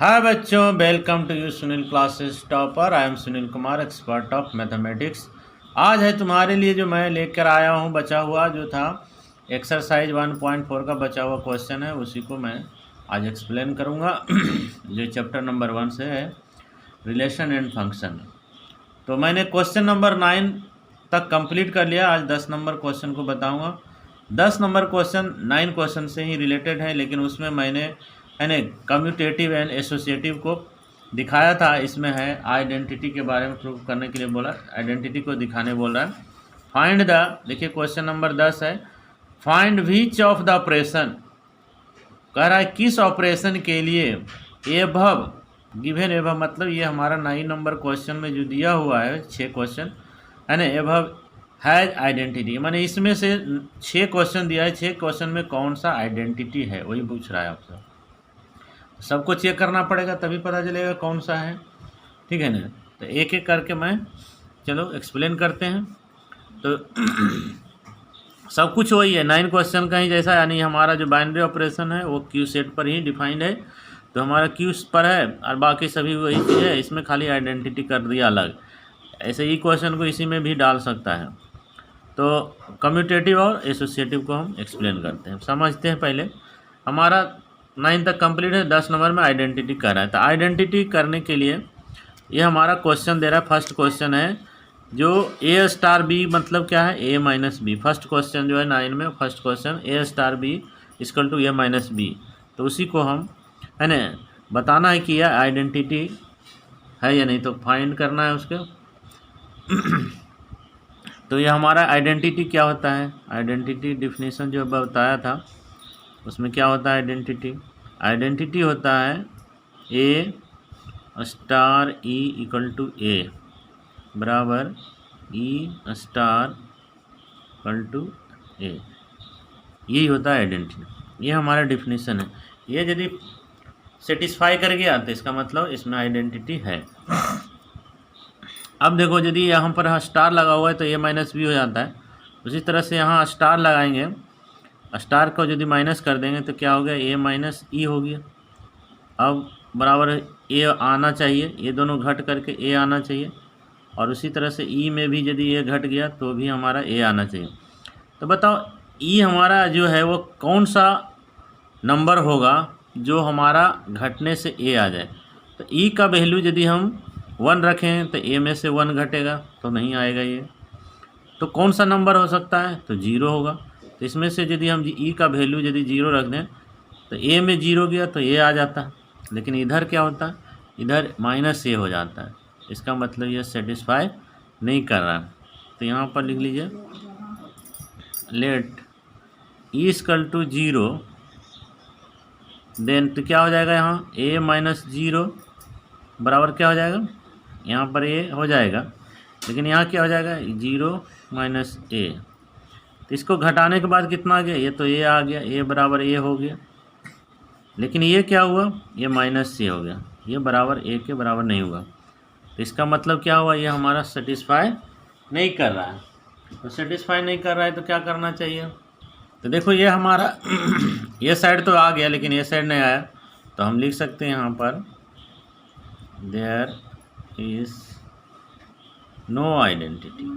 हाय बच्चों, welcome to you Sunil classes topper. I am Sunil Kumar, expert of mathematics. आज है तुम्हारे लिए जो मैं लेकर आया हूँ बचा हुआ जो था एक्सरसाइज 1.4 का बचा हुआ क्वेश्चन है, उसी को मैं आज एक्सप्लेन करूँगा जो चैप्टर नंबर 1 से है, रिलेशन एंड फंक्शन। तो मैंने क्वेश्चन नंबर 9 तक कंप्लीट कर लिया। आज 10 नंबर क्वेश्चन को बताऊँगा। 10 नंबर क्वेश्चन 9 क्वेश्चन से ही रिलेटेड है, लेकिन उसमें मैंने कम्यूटेटिव एंड एसोसिएटिव को दिखाया था। इसमें है आइडेंटिटी के बारे में प्रूव करने के लिए बोला, आइडेंटिटी को दिखाने बोल रहा है। फाइंड द, देखिए क्वेश्चन नंबर 10 है, find which of the operation, कह रहा है किस ऑपरेशन के लिए एभव गिवन, एभव मतलब ये हमारा 9 नंबर क्वेश्चन में जो दिया हुआ है 6 क्वेश्चन है ना, एभव हैज आइडेंटिटी, माने इसमें से 6 क्वेश्चन दिया है, 6 क्वेश्चन में कौन सा आइडेंटिटी है वही पूछ रहा है आपसे। सबको चेक करना पड़ेगा तभी पता चलेगा कौन सा है, ठीक है ना। तो एक एक करके मैं चलो एक्सप्लेन करते हैं। तो सब कुछ वही है 9 क्वेश्चन का ही जैसा, यानी हमारा जो बाइनरी ऑपरेशन है वो क्यू सेट पर ही डिफाइंड है। तो हमारा क्यू पर है और बाकी सभी वही चीज़ है, इसमें खाली आइडेंटिटी कर दिया अलग। ऐसे ही क्वेश्चन को इसी में भी डाल सकता है। तो कम्यूटेटिव और एसोसिएटिव को हम एक्सप्लेन करते हैं, समझते हैं। पहले हमारा 9 तक कंप्लीट है, 10 नंबर में आइडेंटिटी कर रहा है। तो आइडेंटिटी करने के लिए ये हमारा क्वेश्चन दे रहा है। फर्स्ट क्वेश्चन है जो ए स्टार बी मतलब क्या है, A minus B. First question जो है 9 में first question A star B equal to A minus B. तो उसी को हम है ना बताना है कि यह आइडेंटिटी है या नहीं, तो फाइंड करना है उसके। तो ये हमारा आइडेंटिटी क्या होता है, आइडेंटिटी डिफिनीशन जो बताया था उसमें क्या होता है आइडेंटिटी। आइडेंटिटी होता है ए स्टार ई इक्वल टू ए बराबर ई स्टार इक्वल टू ए, यही होता है आइडेंटिटी। ये हमारा डिफिनीशन है। ये यदि सेटिस्फाई कर गया तो इसका मतलब इसमें आइडेंटिटी है। अब देखो यदि यहाँ पर स्टार लगा हुआ है तो ए माइनस बी हो जाता है। उसी तरह से यहाँ स्टार लगाएंगे, स्टार को यदि माइनस कर देंगे तो क्या हो गया, ए माइनस ई हो गया। अब बराबर ए आना चाहिए, ये दोनों घट करके ए आना चाहिए, और उसी तरह से ई में भी यदि ए घट गया तो भी हमारा ए आना चाहिए। तो बताओ ई हमारा जो है वो कौन सा नंबर होगा जो हमारा घटने से ए आ जाए। तो ई का वैल्यू यदि हम 1 रखें तो ए में से 1 घटेगा तो नहीं आएगा ये। तो कौन सा नंबर हो सकता है, तो 0 होगा। तो इसमें से यदि हम ई का वैल्यू यदि 0 रख दें तो ए में 0 गया तो ए आ जाता है, लेकिन इधर क्या होता है, इधर माइनस ए हो जाता है। इसका मतलब ये सेटिस्फाई नहीं कर रहा है। तो यहाँ पर लिख लीजिए let E equal to 0, then तो क्या हो जाएगा यहाँ ए माइनस 0 बराबर क्या हो जाएगा, यहाँ पर ए हो जाएगा, लेकिन यहाँ क्या हो जाएगा 0 माइनस ए। तो इसको घटाने के बाद कितना आ गया, ये तो ए आ गया, ए बराबर ए हो गया, लेकिन ये क्या हुआ, ये माइनस ए हो गया, ये बराबर ए के बराबर नहीं हुआ। तो इसका मतलब क्या हुआ, ये हमारा सेटिस्फाई नहीं कर रहा है। तो सेटिस्फाई नहीं कर रहा है तो क्या करना चाहिए। तो देखो ये हमारा ये साइड तो आ गया लेकिन ये साइड नहीं आया, तो हम लिख सकते हैं यहाँ पर there is no identity,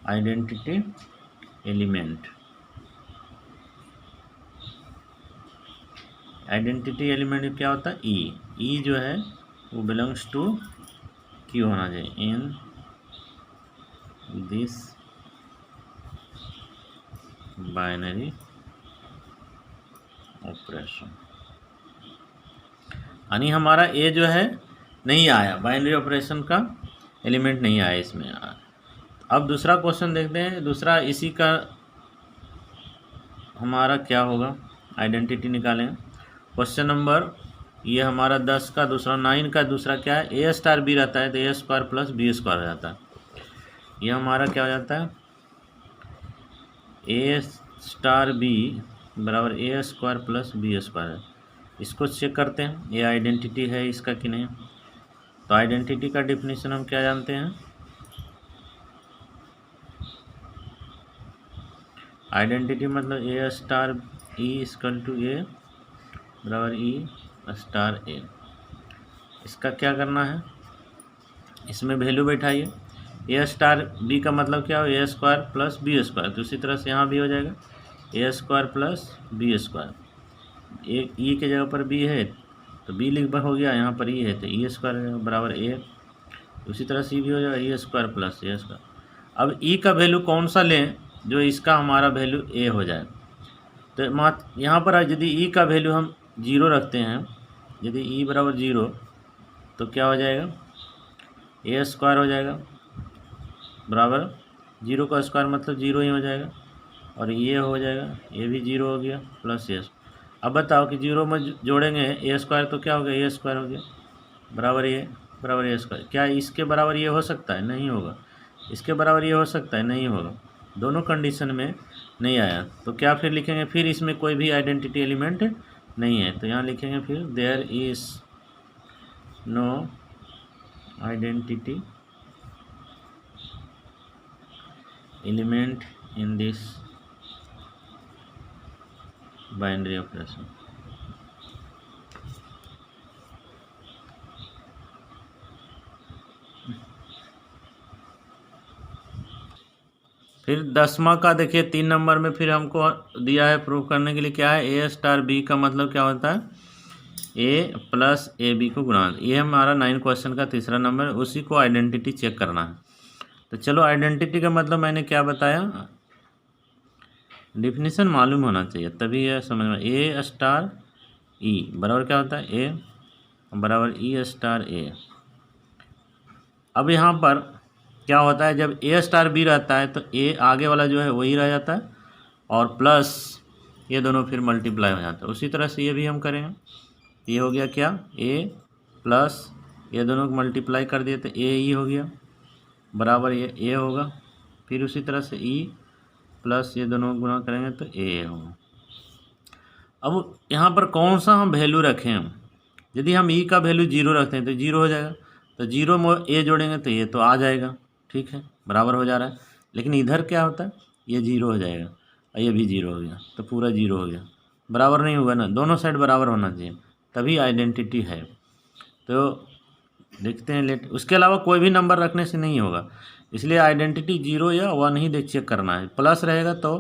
identity element. Identity element क्या होता है, ई। ई जो है वो बिलोंग्स टू क्यू होना चाहिए इन दिस बाइनरी ऑपरेशन। यानी हमारा ए जो है नहीं आया, बाइनरी ऑपरेशन का एलिमेंट नहीं आया इसमें। अब दूसरा क्वेश्चन देखते हैं। दूसरा इसी का हमारा क्या होगा, आइडेंटिटी निकालें। क्वेश्चन नंबर ये हमारा 10 का दूसरा 9 का दूसरा क्या है, ए स्टार बी रहता है तो ए स्क्वायर प्लस बी स्क्वायर हो जाता है। ये हमारा क्या हो जाता है, ए स्टार बी बराबर ए स्क्वायर प्लस बी स्क्वायर। इसको चेक करते हैं ये आइडेंटिटी है इसका कि नहीं। तो आइडेंटिटी का डिफिनीशन हम क्या जानते हैं, आइडेंटिटी मतलब ए स्टार ई इक्वल टू ए बराबर ई स्टार ए। इसका क्या करना है, इसमें वैल्यू बैठाइए। ए स्टार बी का मतलब क्या हो, ए स्क्वायर प्लस बी स्क्वायर, तो उसी तरह से यहाँ भी हो जाएगा ए स्क्वायर प्लस बी स्क्वायर। ए ई के जगह पर बी है तो बी लिख हो गया, यहाँ पर ई है तो ई स्क्वायर बराबर ए। उसी तरह से भी हो जाएगा ई स्क्वायर प्लस ए स्क्वायर। अब ई का वैल्यू कौन सा लें जो इसका हमारा वैल्यू ए हो जाए। तो यहाँ पर यदि ई का वैल्यू हम 0 रखते हैं, यदि ई बराबर 0 तो क्या हो जाएगा, ए स्क्वायर हो जाएगा बराबर 0 का स्क्वायर मतलब 0 ही हो जाएगा, और ये हो जाएगा, ये भी 0 हो गया प्लस ए। अब बताओ कि 0 में जोड़ेंगे ए स्क्वायर तो क्या हो गया, ए स्क्वायर हो गया बराबर ए स्क्वायर। क्या इसके बराबर ये हो सकता है, नहीं होगा। इसके बराबर ये हो सकता है, नहीं होगा। दोनों कंडीशन में नहीं आया तो क्या फिर लिखेंगे, फिर इसमें कोई भी आइडेंटिटी एलिमेंट नहीं है, तो यहाँ लिखेंगे फिर there is no identity element in this binary operation. फिर 10वां का देखिए 3 नंबर में फिर हमको दिया है प्रूव करने के लिए, क्या है, ए स्टार बी का मतलब क्या होता है, ए प्लस ए बी को गुणा। ये हमारा 9 क्वेश्चन का तीसरा नंबर, उसी को आइडेंटिटी चेक करना है। तो चलो आइडेंटिटी का मतलब मैंने क्या बताया, डिफिनीशन मालूम होना चाहिए तभी यह समझ में। ए स्टार ई बराबर क्या होता है, ए बराबर ई स्टार ए। अब यहाँ पर क्या होता है, जब ए स्टार बी रहता है तो ए आगे वाला जो है वही रह जाता है, और प्लस ये दोनों फिर मल्टीप्लाई हो जाता है। उसी तरह से ये भी हम करेंगे, ये हो गया क्या, ए प्लस ये दोनों को मल्टीप्लाई कर दिए तो ए ई हो गया बराबर ये ए होगा। फिर उसी तरह से ई प्लस ये दोनों गुणा करेंगे तो ए होगा। अब यहाँ पर कौन सा हम वैल्यू रखें, यदि हम ई का वैल्यू 0 रखते हैं तो 0 हो जाएगा, तो 0 में ए जोड़ेंगे तो ये तो आ जाएगा, ठीक है बराबर हो जा रहा है। लेकिन इधर क्या होता है, ये 0 हो जाएगा और ये भी 0 हो गया, तो पूरा 0 हो गया, बराबर नहीं होगा ना, दोनों साइड बराबर होना चाहिए तभी आइडेंटिटी है। तो देखते हैं लेट, उसके अलावा कोई भी नंबर रखने से नहीं होगा, इसलिए आइडेंटिटी 0 या 1 ही देख चेक करना है। प्लस रहेगा तो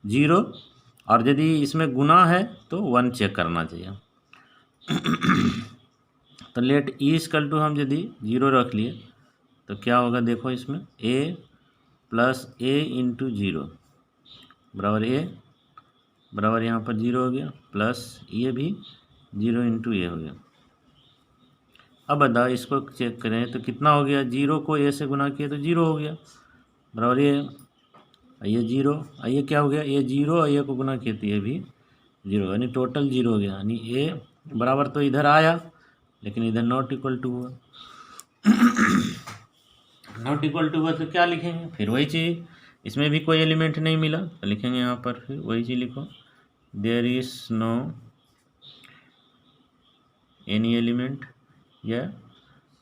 0, और यदि इसमें गुना है तो 1 चेक करना चाहिए। तो लेट ई इक्वल टू हम यदि 0 रख लिए तो क्या होगा, देखो इसमें ए प्लस ए इंटू 0 बराबर ए बराबर यहाँ पर 0 हो गया, प्लस ये भी 0 इंटू ए हो गया। अब बताओ इसको चेक करें तो कितना हो गया, 0 को ए से गुना किया तो 0 हो गया बराबर ये 0, ये क्या हो गया, ये 0 और ये को गुना किया तो ये भी 0, यानी टोटल 0 हो गया। यानी ए बराबर तो इधर आया लेकिन इधर नॉट इक्वल टू हुआ। नॉट इक्वल टू हुआ तो क्या लिखेंगे, फिर वही चीज़, इसमें भी कोई एलिमेंट नहीं मिला तो लिखेंगे यहाँ पर फिर वही चीज़ लिखो, there is no any element या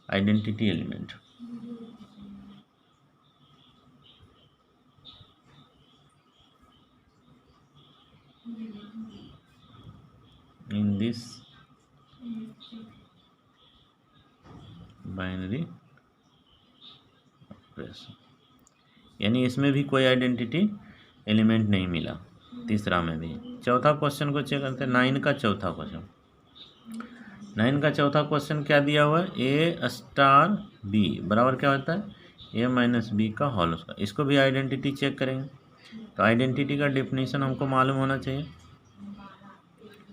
identity element. In this binary operation, यानी इसमें भी कोई आइडेंटिटी एलिमेंट नहीं मिला, तीसरा में भी। चौथा क्वेश्चन को चेक करते हैं, 9 का चौथा क्वेश्चन। 9 का चौथा क्वेश्चन क्या दिया हुआ है, ए स्टार बी बराबर क्या होता है, ए माइनस बी का होल स्क्वायर। इसको भी आइडेंटिटी चेक करेंगे, तो आइडेंटिटी का डेफिनेशन हमको मालूम होना चाहिए,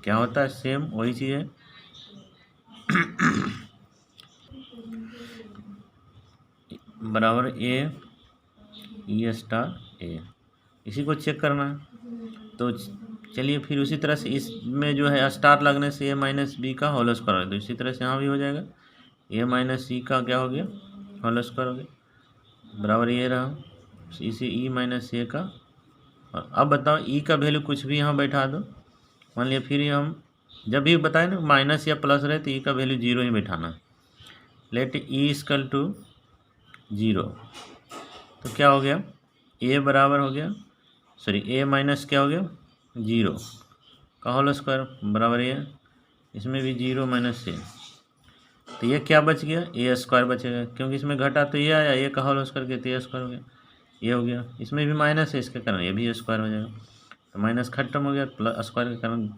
क्या होता है, सेम वही चीज़ है। बराबर ए ई स्टार ए, इसी को चेक करना है। तो चलिए फिर उसी तरह से इसमें जो है स्टार लगने से ए माइनस बी का होल स्क्वायर, तो इसी तरह से यहाँ भी हो जाएगा, ए माइनस सी का क्या हो गया, होल स्क्वायर हो गया बराबर ये रहा, इसी ई माइनस ए का। और अब बताओ ई का वैल्यू कुछ भी यहाँ बैठा दो, मान लिया फिर हम जब भी बताए ना माइनस या प्लस रहे तो ई का वैल्यू 0 ही बैठाना। लेट ई इक्वल टू 0, तो क्या हो गया, ए बराबर हो गया, सॉरी ए माइनस क्या हो गया 0, का होल स्क्वायर बराबर ये, इसमें भी 0 माइनस ए, तो ये क्या बच गया, ए स्क्वायर बचेगा, क्योंकि इसमें घटा तो ये आया, ए का होल स्क्वायर के तो ए स्क्वायर हो गया, ये हो गया, इसमें भी माइनस है इसके कारण ये भी ए स्क्वायर हो जाएगा, तो माइनस खत्म हो गया, प्लस स्क्वायर के कारण।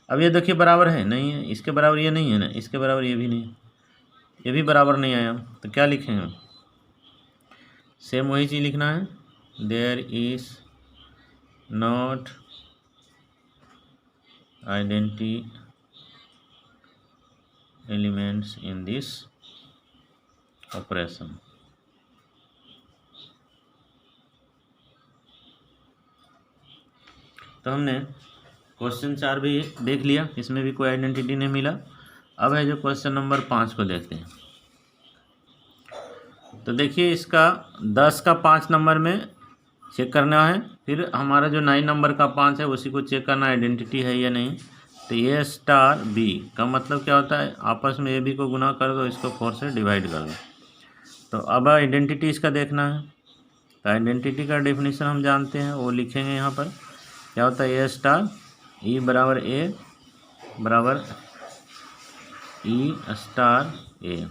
अब ये देखिए बराबर है नहीं है, इसके बराबर ये नहीं है ना, इसके बराबर ये भी नहीं है, ये भी बराबर नहीं आया, तो क्या लिखेंगे, सेम वही चीज़ लिखना है, there is not identity elements in this operation. तो हमने क्वेश्चन 4 भी देख लिया, इसमें भी कोई आइडेंटिटी नहीं मिला। अब है जो क्वेश्चन नंबर 5 को देखते हैं। तो देखिए इसका 10 का 5 नंबर में चेक करना है, फिर हमारा जो 9 नंबर का 5 है उसी को चेक करना आइडेंटिटी है या नहीं। तो ए स्टार बी का मतलब क्या होता है, आपस में ए बी को गुना कर दो, इसको 4 से डिवाइड कर दो। तो अब आइडेंटिटी इसका देखना है, तो आइडेंटिटी का डेफिनेशन हम जानते हैं, वो लिखेंगे यहाँ पर। क्या होता है, ए स्टार ई बराबर ए बराबर ई स्टार ए।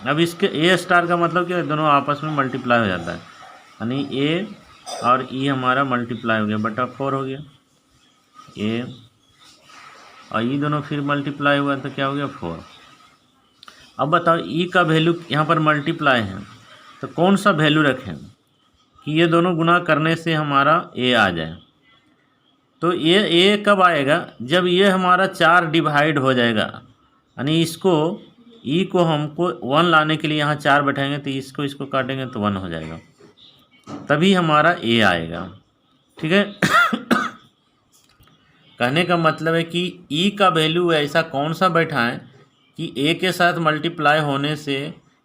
अब इसके ए स्टार का मतलब क्या है, दोनों आपस में मल्टीप्लाई हो जाता है, यानी ए और ई हमारा मल्टीप्लाई हो गया, बटा 4 हो गया, ए और ई दोनों फिर मल्टीप्लाई हुआ तो क्या हो गया 4। अब बताओ ई का वैल्यू यहाँ पर मल्टीप्लाई है, तो कौन सा वैल्यू रखें कि ये दोनों गुना करने से हमारा ए आ जाए। तो ये ए कब आएगा, जब ये हमारा 4 डिवाइड हो जाएगा, यानी इसको ई को हमको 1 लाने के लिए यहाँ 4 बैठाएंगे, तो इसको काटेंगे तो 1 हो जाएगा, तभी हमारा ए आएगा। ठीक है। कहने का मतलब है कि ई का वैल्यू ऐसा कौन सा बैठाएं कि ए के साथ मल्टीप्लाई होने से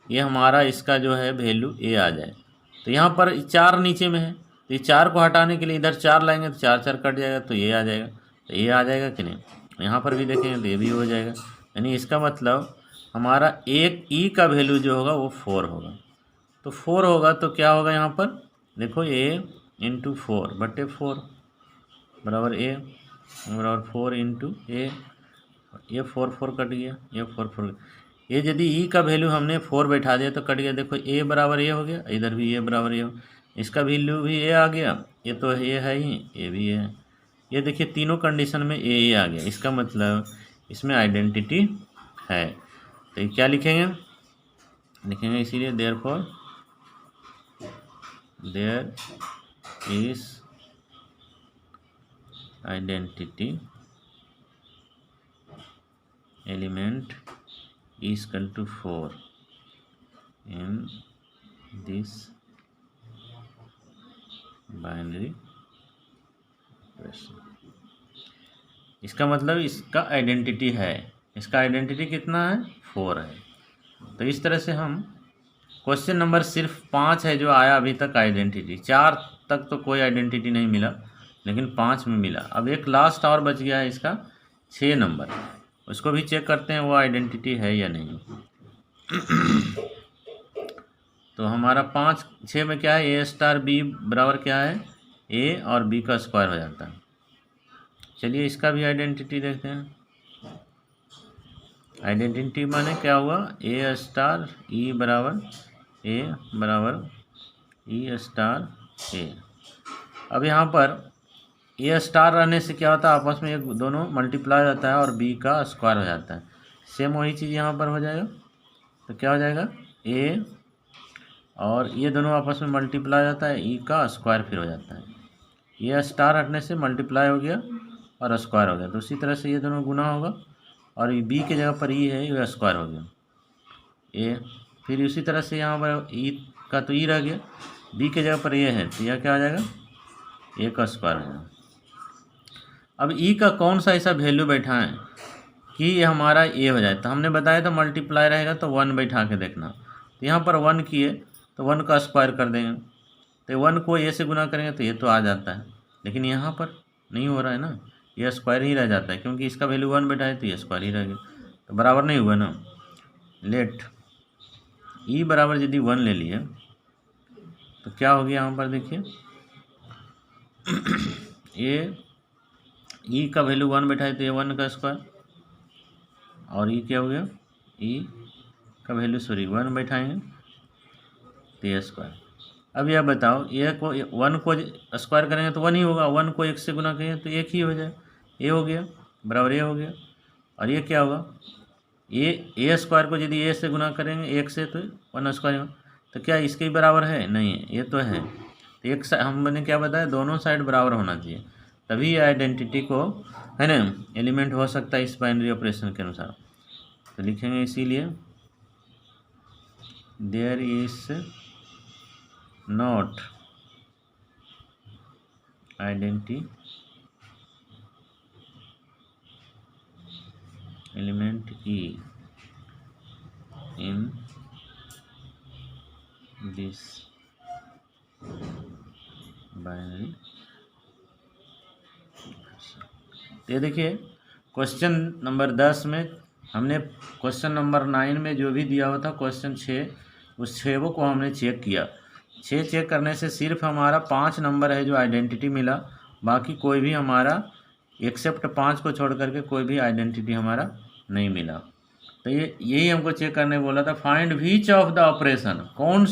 ये हमारा इसका जो है वैल्यू ए आ जाए। तो यहाँ पर 4 नीचे में है, तो ये 4 को हटाने के लिए इधर 4 लाएंगे तो 4 4 कट जाएगा, तो ये आ जाएगा, तो ये आ जाएगा कि नहीं। यहाँ पर भी देखेंगे तो ये भी हो जाएगा, यानी इसका मतलब हमारा एक ई का वैल्यू जो होगा वो 4 होगा। तो 4 होगा तो क्या होगा, यहाँ पर देखो ए इंटू 4 बटे 4 बराबर ए बराबर 4 इंटू ए, ये 4 4 कट गया, ये 4 4, ये यदि ई का वैल्यू हमने 4 बैठा दिया तो कट गया, देखो ए बराबर ए हो गया, इधर भी ए बराबर ए हो, इसका वैल्यू भी ए आ गया, ये तो ए है ही, ये भी है, ये देखिए तीनों कंडीशन में ए आ गया, इसका मतलब इसमें आइडेंटिटी है। तो ये क्या लिखेंगे, लिखेंगे इसीलिए therefore there is identity element is equal to 4 in this binary operation. इसका मतलब इसका आइडेंटिटी है, इसका आइडेंटिटी कितना है 4 है। तो इस तरह से हम क्वेश्चन नंबर सिर्फ 5 है जो आया अभी तक आइडेंटिटी, 4 तक तो कोई आइडेंटिटी नहीं मिला, लेकिन 5 में मिला। अब एक लास्ट और बच गया है इसका 6 नंबर, उसको भी चेक करते हैं वो आइडेंटिटी है या नहीं। तो हमारा 5 6 में क्या है, ए स्टार बी बराबर क्या है, ए और बी का स्क्वायर हो जाता है। चलिए इसका भी आइडेंटिटी देखते हैं। आइडेंटिटी माने क्या हुआ, ए स्टार ई बराबर ई स्टार ए। अब यहाँ पर ए स्टार रहने से क्या होता है, आपस में एक दोनों मल्टीप्लाई हो जाता है और बी का स्क्वायर हो जाता है। सेम वही चीज़ यहाँ पर हो जाएगा, तो क्या हो जाएगा ए और ये दोनों आपस में मल्टीप्लाई हो जाता है, ई का स्क्वायर फिर हो जाता है। ये स्टार हटने से मल्टीप्लाई हो गया और स्क्वायर हो गया, तो उसी तरह से ये दोनों गुना होगा और बी की जगह पर ई है, ये स्क्वायर हो गया ए, फिर उसी तरह से यहाँ पर ई का तो ई रह गया, बी की जगह पर ये है तो यह क्या हो जाएगा ए का स्क्वायर हो जाएगा। अब ई का कौन सा ऐसा वैल्यू बैठाएं कि ये हमारा ए हो जाए, तो हमने बताया था मल्टीप्लाई रहेगा तो 1 बैठा के देखना। तो यहाँ पर 1 किए तो 1 का स्क्वायर कर देंगे, तो 1 को ए से गुना करेंगे तो ये तो आ जाता है, लेकिन यहाँ पर नहीं हो रहा है ना, ये स्क्वायर ही रह जाता है, क्योंकि इसका वैल्यू 1 बैठाए तो ये स्क्वायर ही रह गया, तो बराबर नहीं हुआ ना। लेट ई बराबर यदि 1 ले लिए तो क्या हो गया यहाँ पर देखिए, ए ई का वैल्यू 1 बैठाए तो ये 1 का स्क्वायर, और ई क्या हो गया, ई का वैल्यू 1 बैठाएंगे तो ये स्क्वायर। अब यह बताओ, ये को 1 को स्क्वायर करेंगे तो 1 ही होगा, 1 को 1 से गुना करेंगे तो 1 ही हो जाए, ये हो गया बराबर ये हो गया। और ये क्या होगा, ए स्क्वायर को यदि ए से गुना करेंगे 1 से तो 1 स्क्वायर होगा, तो क्या इसके ही बराबर है, नहीं है, ये तो है। तो एक हमने क्या बताया, दोनों साइड बराबर होना चाहिए, तभी आइडेंटिटी को, है ना, एलिमेंट हो सकता है इस बाइनरी ऑपरेशन के अनुसार। तो लिखेंगे इसीलिए there is not identity element E in this binary. ये देखिए क्वेश्चन नंबर 10 में हमने क्वेश्चन नंबर 9 में जो भी दिया हुआ था क्वेश्चन 6, उस 6 को हमने चेक किया। 6 चेक करने से सिर्फ हमारा 5 नंबर है जो आइडेंटिटी मिला, बाकी कोई भी हमारा एक्सेप्ट 5 को छोड़ करके कोई भी आइडेंटिटी हमारा नहीं मिला। तो ये यही हमको चेक करने बोला था, find which of the operation, कौन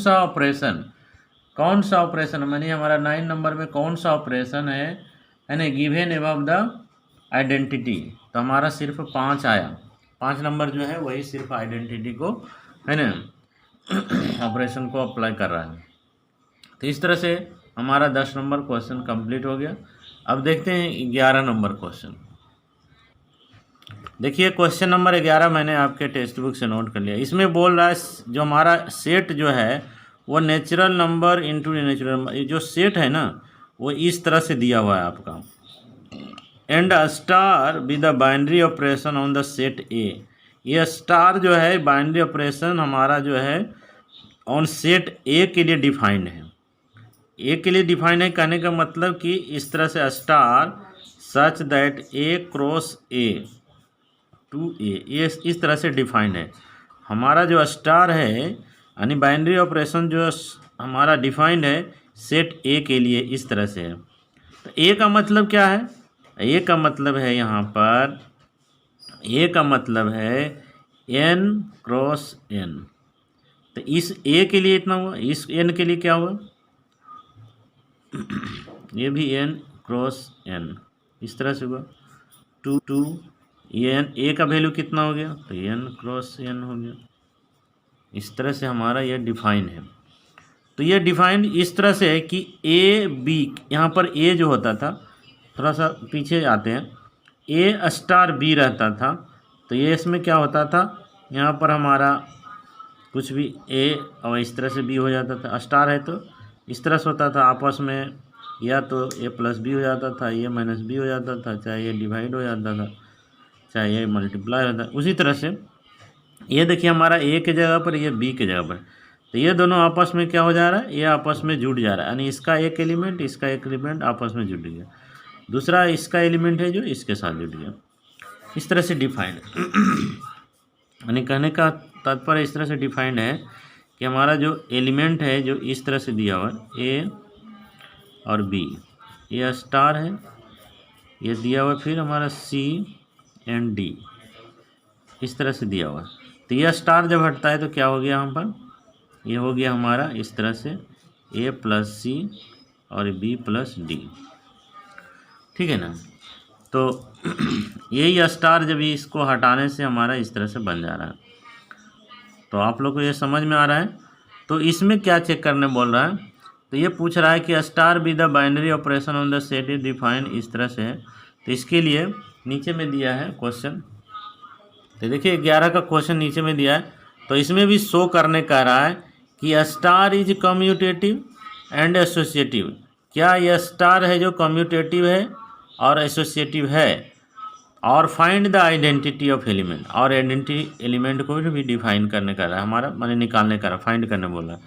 सा ऑपरेशन मानी हमारा 9 नंबर में कौन सा ऑपरेशन है ना, गिवन अबव द आइडेंटिटी। तो हमारा सिर्फ 5 आया, 5 नंबर जो है वही सिर्फ आइडेंटिटी को, है ना, ऑपरेशन को अप्लाई कर रहा है। तो इस तरह से हमारा 10 नंबर क्वेश्चन कंप्लीट हो गया। अब देखते हैं 11 नंबर क्वेश्चन। देखिए क्वेश्चन नंबर 11 मैंने आपके टेक्स्ट बुक से नोट कर लिया। इसमें बोल रहा है जो हमारा सेट जो है वो natural number into natural number, जो सेट है ना वो इस तरह से दिया हुआ है आपका, and star with the binary operation on the set ए। ये स्टार जो है बाइनरी ऑपरेशन हमारा जो है ऑन सेट ए के लिए डिफाइंड है। ए के लिए डिफाइंड है कहने का मतलब कि इस तरह से star such that A cross A to A, ये इस तरह से डिफाइंड है। हमारा जो स्टार है यानी बाइनरी ऑपरेशन जो हमारा डिफाइंड है सेट ए के लिए इस तरह से है। तो ए का मतलब क्या है, ए का मतलब है यहाँ पर, ए का मतलब है n क्रॉस n। तो इस ए के लिए इतना हुआ, इस n के लिए क्या हुआ, ये भी n क्रॉस n इस तरह से हुआ, टू ये n, ए का वैल्यू कितना हो गया, तो n क्रॉस n हो गया। इस तरह से हमारा ये डिफाइन है। तो ये डिफाइन इस तरह से है कि ए बी, यहाँ पर ए जो होता था, थोड़ा सा पीछे आते हैं, ए स्टार बी रहता था। तो ये इसमें क्या होता था, यहाँ पर हमारा कुछ भी ए और इस तरह से बी हो जाता था, स्टार है तो इस तरह से होता था आपस में, या तो ए प्लस बी हो जाता था, ए माइनस बी हो जाता था, चाहे ये डिवाइड हो जाता था, चाहे ये मल्टीप्लाई होता था। उसी तरह से ये देखिए हमारा ए के जगह पर, ये बी के जगह पर, तो ये दोनों आपस में क्या हो जा रहा है, ये आपस में जुड़ जा रहा है, यानी इसका एक एलिमेंट इसका एक एलिमेंट आपस में जुड़ गया, दूसरा इसका एलिमेंट है जो इसके साथ जुड़ गया। इस तरह से डिफाइंड यानी कहने का तात्पर्य इस तरह से डिफाइंड है कि हमारा जो एलिमेंट है जो इस तरह से दिया हुआ है ए और बी, ये स्टार है, ये दिया हुआ फिर हमारा सी एंड डी, इस तरह से दिया हुआ। तो यह स्टार जब हटता है तो क्या हो गया यहाँ पर, ये हो गया हमारा इस तरह से ए प्लस सी और बी प्लस डी, ठीक है ना। तो यही स्टार जब इसको हटाने से हमारा इस तरह से बन जा रहा है। तो आप लोग को ये समझ में आ रहा है। तो इसमें क्या चेक करने बोल रहा है, तो ये पूछ रहा है कि star be the binary operation on the set is defined, इस तरह से है। तो इसके लिए नीचे में दिया है क्वेश्चन, तो देखिए 11 का क्वेश्चन नीचे में दिया है। तो इसमें भी शो करने कह रहा है कि star is commutative and associative. क्या यह स्टार है जो कम्यूटेटिव है और एसोसिएटिव है, और find the identity of element, और आइडेंटिटी एलिमेंट को भी डिफाइन करने का रहा है हमारा, माने निकालने का रहा, फाइंड करने बोल रहा है।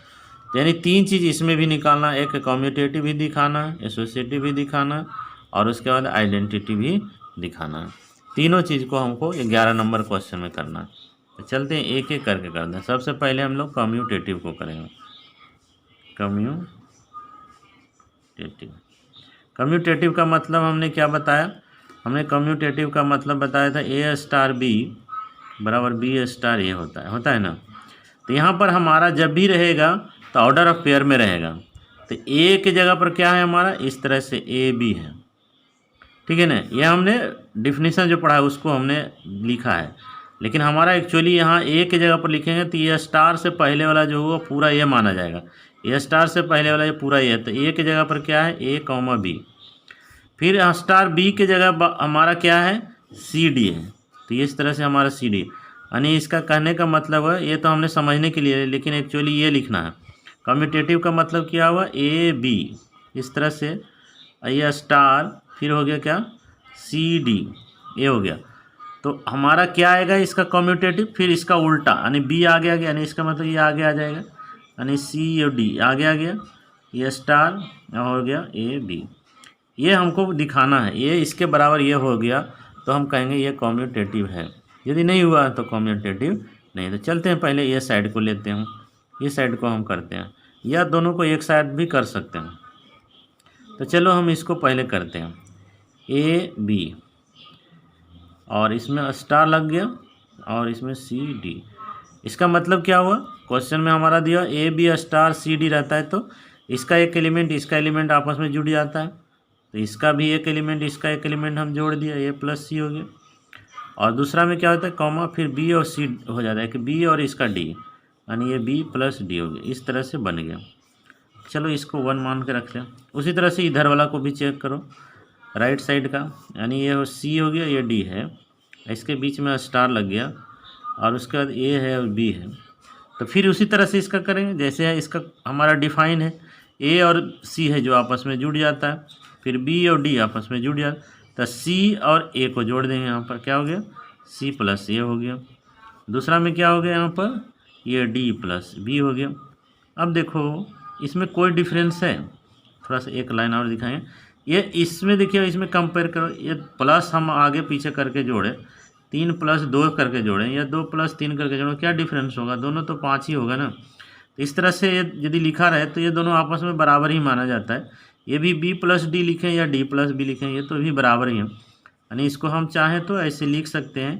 तो यानी 3 चीज़ इसमें भी निकालना, एक कम्यूटेटिव भी दिखाना है, एसोसिएटिव भी दिखाना है, और उसके बाद आइडेंटिटी भी दिखाना है। तीनों चीज़ को हमको 11 नंबर क्वेश्चन में करना है। तो चलते हैं एक एक करके करते हैं। सबसे पहले हम लोग कम्यूटेटिव को करेंगे। कम्यूटेटिव का मतलब हमने क्या बताया, हमने कम्यूटेटिव का मतलब बताया था ए स्टार बी बराबर बी स्टार ए होता है ना। तो यहाँ पर हमारा जब भी रहेगा तो ऑर्डर ऑफ पेयर में रहेगा। तो ए की जगह पर क्या है हमारा, इस तरह से ए बी है, ठीक है ना। ये हमने डिफिनीशन जो पढ़ा है उसको हमने लिखा है, लेकिन हमारा एक्चुअली यहाँ ए की जगह पर लिखेंगे तो ये स्टार से पहले वाला जो होगा पूरा ये माना जाएगा, ए स्टार से पहले वाला ये पूरा ये। तो ए की जगह पर क्या है, ए कॉमा बी। फिर स्टार बी की जगह हमारा क्या है, सी डी है। तो इस तरह से हमारा सी डी, यानी इसका कहने का मतलब है, ये तो हमने समझने के लिए, लेकिन एक्चुअली ये लिखना है। कम्यूटेटिव का मतलब क्या हुआ, ए बी, इस तरह से ये स्टार, फिर हो गया क्या, सी डी, ये हो गया। तो हमारा क्या आएगा इसका कम्यूटेटिव, फिर इसका उल्टा, यानी बी आगे आ गया, यानी इसका मतलब ये आगे आ जाएगा, यानी सी और डी आगे आ गया, ये स्टार हो गया ए बी। ये हमको दिखाना है, ये इसके बराबर ये हो गया तो हम कहेंगे ये कम्यूटेटिव है। यदि नहीं हुआ तो कम्यूटेटिव नहीं। तो चलते हैं पहले ये साइड को लेते हैं, ये साइड को हम करते हैं, या दोनों को एक साइड भी कर सकते हैं। तो चलो हम इसको पहले करते हैं, ए बी, और इसमें स्टार लग गया और इसमें सी डी। इसका मतलब क्या हुआ, क्वेश्चन में हमारा दिया A B star C D रहता है, तो इसका एक एलिमेंट इसका एलिमेंट आपस में जुड़ जाता है, तो इसका भी एक एलिमेंट इसका एक एलिमेंट हम जोड़ दिया, ए प्लस सी हो गया। और दूसरा में क्या होता है, कॉमा, फिर बी और सी हो जाता है कि बी और इसका डी, यानी ये बी प्लस डी हो गया, इस तरह से बन गया। चलो इसको 1 मान के रख लें। उसी तरह से इधर वाला को भी चेक करो, राइट साइड का, यानी ये सी हो गया, ये डी है, इसके बीच में स्टार लग गया, और उसके बाद ए है और बी है। तो फिर उसी तरह से इसका करेंगे, जैसे है इसका हमारा डिफाइन है, ए और सी है जो आपस में जुड़ जाता है, फिर बी और डी आपस में जुड़ जाता है, तो सी और ए को जोड़ देंगे, यहाँ पर क्या हो गया, सी प्लस ए हो गया। दूसरा में क्या हो गया, यहाँ पर ये डी प्लस बी हो गया। अब देखो इसमें कोई डिफरेंस है, थोड़ा सा एक लाइन और दिखाएं, ये इसमें देखिए, इसमें कंपेयर करो, ये प्लस हम आगे पीछे करके जोड़े, 3 + 2 करके जोड़ें या 2 + 3 करके जोड़ें, क्या डिफरेंस होगा, दोनों तो 5 ही होगा ना। तो इस तरह से यदि लिखा रहे तो ये दोनों आपस में बराबर ही माना जाता है। ये भी बी प्लस डी लिखें या डी प्लस बी लिखें, ये तो भी बराबर ही है, यानी इसको हम चाहें तो ऐसे लिख सकते हैं,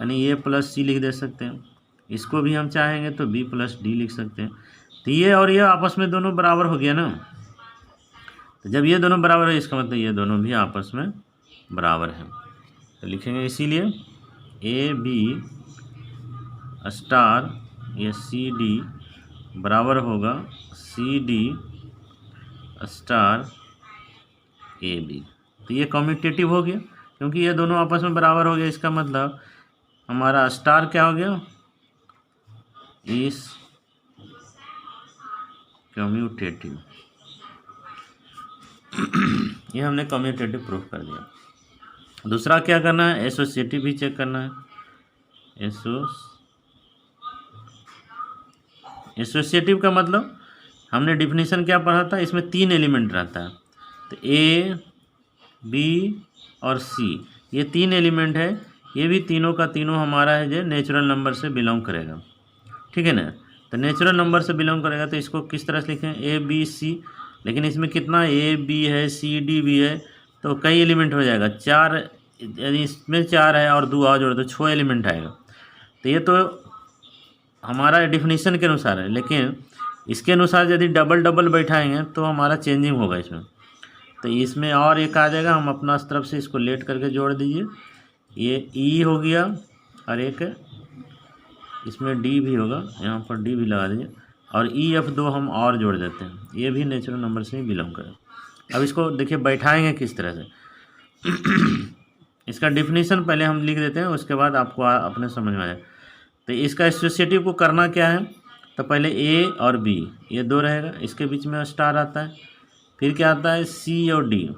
यानी ए प्लस सी लिख दे सकते हैं, इसको भी हम चाहेंगे तो बी प्लस डी लिख सकते हैं। तो ये और ये आपस में दोनों बराबर हो गया ना। तो जब ये दोनों बराबर है इसका मतलब ये दोनों भी आपस में बराबर हैं। तो लिखेंगे इसीलिए ए बी स्टार या सी डी बराबर होगा C D star A B. तो ये कम्यूटेटिव हो गया, क्योंकि ये दोनों आपस में बराबर हो गया, इसका मतलब हमारा स्टार क्या हो गया, इस कम्यूटेटिव। ये हमने कम्यूटेटिव प्रूफ कर दिया। दूसरा क्या करना है, एसोसिएटिव भी चेक करना है। एसोसिएटिव का मतलब हमने डिफिनीशन क्या पढ़ा था, इसमें 3 एलिमेंट रहता है, तो ए बी और सी, ये 3 एलिमेंट है, ये भी तीनों का तीनों हमारा है जो नेचुरल नंबर से बिलोंग करेगा, ठीक है ना। तो नेचुरल नंबर से बिलोंग करेगा तो इसको किस तरह से लिखें, ए बी सी, लेकिन इसमें कितना ए बी है सी डी भी है, तो कई एलिमेंट हो जाएगा, 4, यदि इसमें 4 है और 2 और जोड़े तो 6 एलिमेंट आएगा। तो ये तो हमारा डिफिनीशन के अनुसार है, लेकिन इसके अनुसार यदि डबल डबल बैठाएंगे तो हमारा चेंजिंग होगा इसमें। तो इसमें और एक आ जाएगा, हम अपना तरफ से इसको लेट करके जोड़ दीजिए, ये ई हो गया, और एक इसमें डी भी होगा, यहाँ पर डी भी लगा दीजिए, और ई एफ 2 हम और जोड़ देते हैं, ये भी नेचुरल नंबर से ही बिलोंग करें। अब इसको देखिए बैठाएंगे किस तरह से। इसका डिफिनीशन पहले हम लिख देते हैं, उसके बाद आपको अपने समझ में आ जाए। तो इसका एसोसिएटिव को करना क्या है, तो पहले ए और बी ये 2 रहेगा, इसके बीच में स्टार आता है, फिर क्या आता है सी और डी,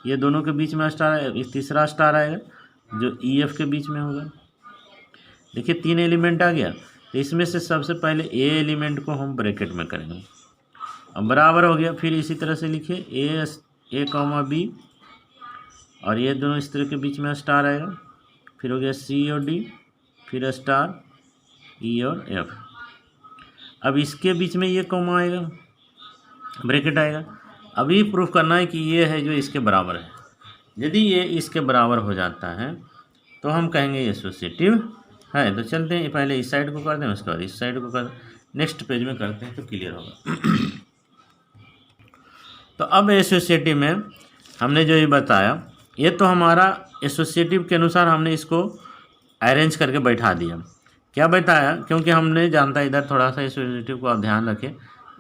ये दोनों के बीच में स्टार है, तीसरा स्टार आएगा जो ई एफ के बीच में होगा। देखिए 3 एलिमेंट आ गया, तो इसमें से सबसे पहले ए एलिमेंट को हम ब्रैकेट में करेंगे, अब बराबर हो गया, फिर इसी तरह से लिखिए ए कॉमा बी, और ये दोनों इस तरह के बीच में स्टार आएगा, फिर हो गया सी और डी, फिर स्टार ई और एफ। अब इसके बीच में ये कॉमा आएगा, ब्रैकेट आएगा। अभी प्रूफ करना है कि ये है जो इसके बराबर है, यदि ये इसके बराबर हो जाता है तो हम कहेंगे ये एसोसिएटिव है। तो चलते हैं, पहले इस साइड को कर दें, उसके बाद इस साइड को कर, नेक्स्ट पेज में करते हैं तो क्लियर होगा। तो अब एसोसिएटिव में हमने जो ये बताया, ये तो हमारा एसोसिएटिव के अनुसार हमने इसको अरेंज करके बैठा दिया। क्या बताया, क्योंकि हमने जानता है इधर थोड़ा सा एसोसिएटिव को आप ध्यान रखें,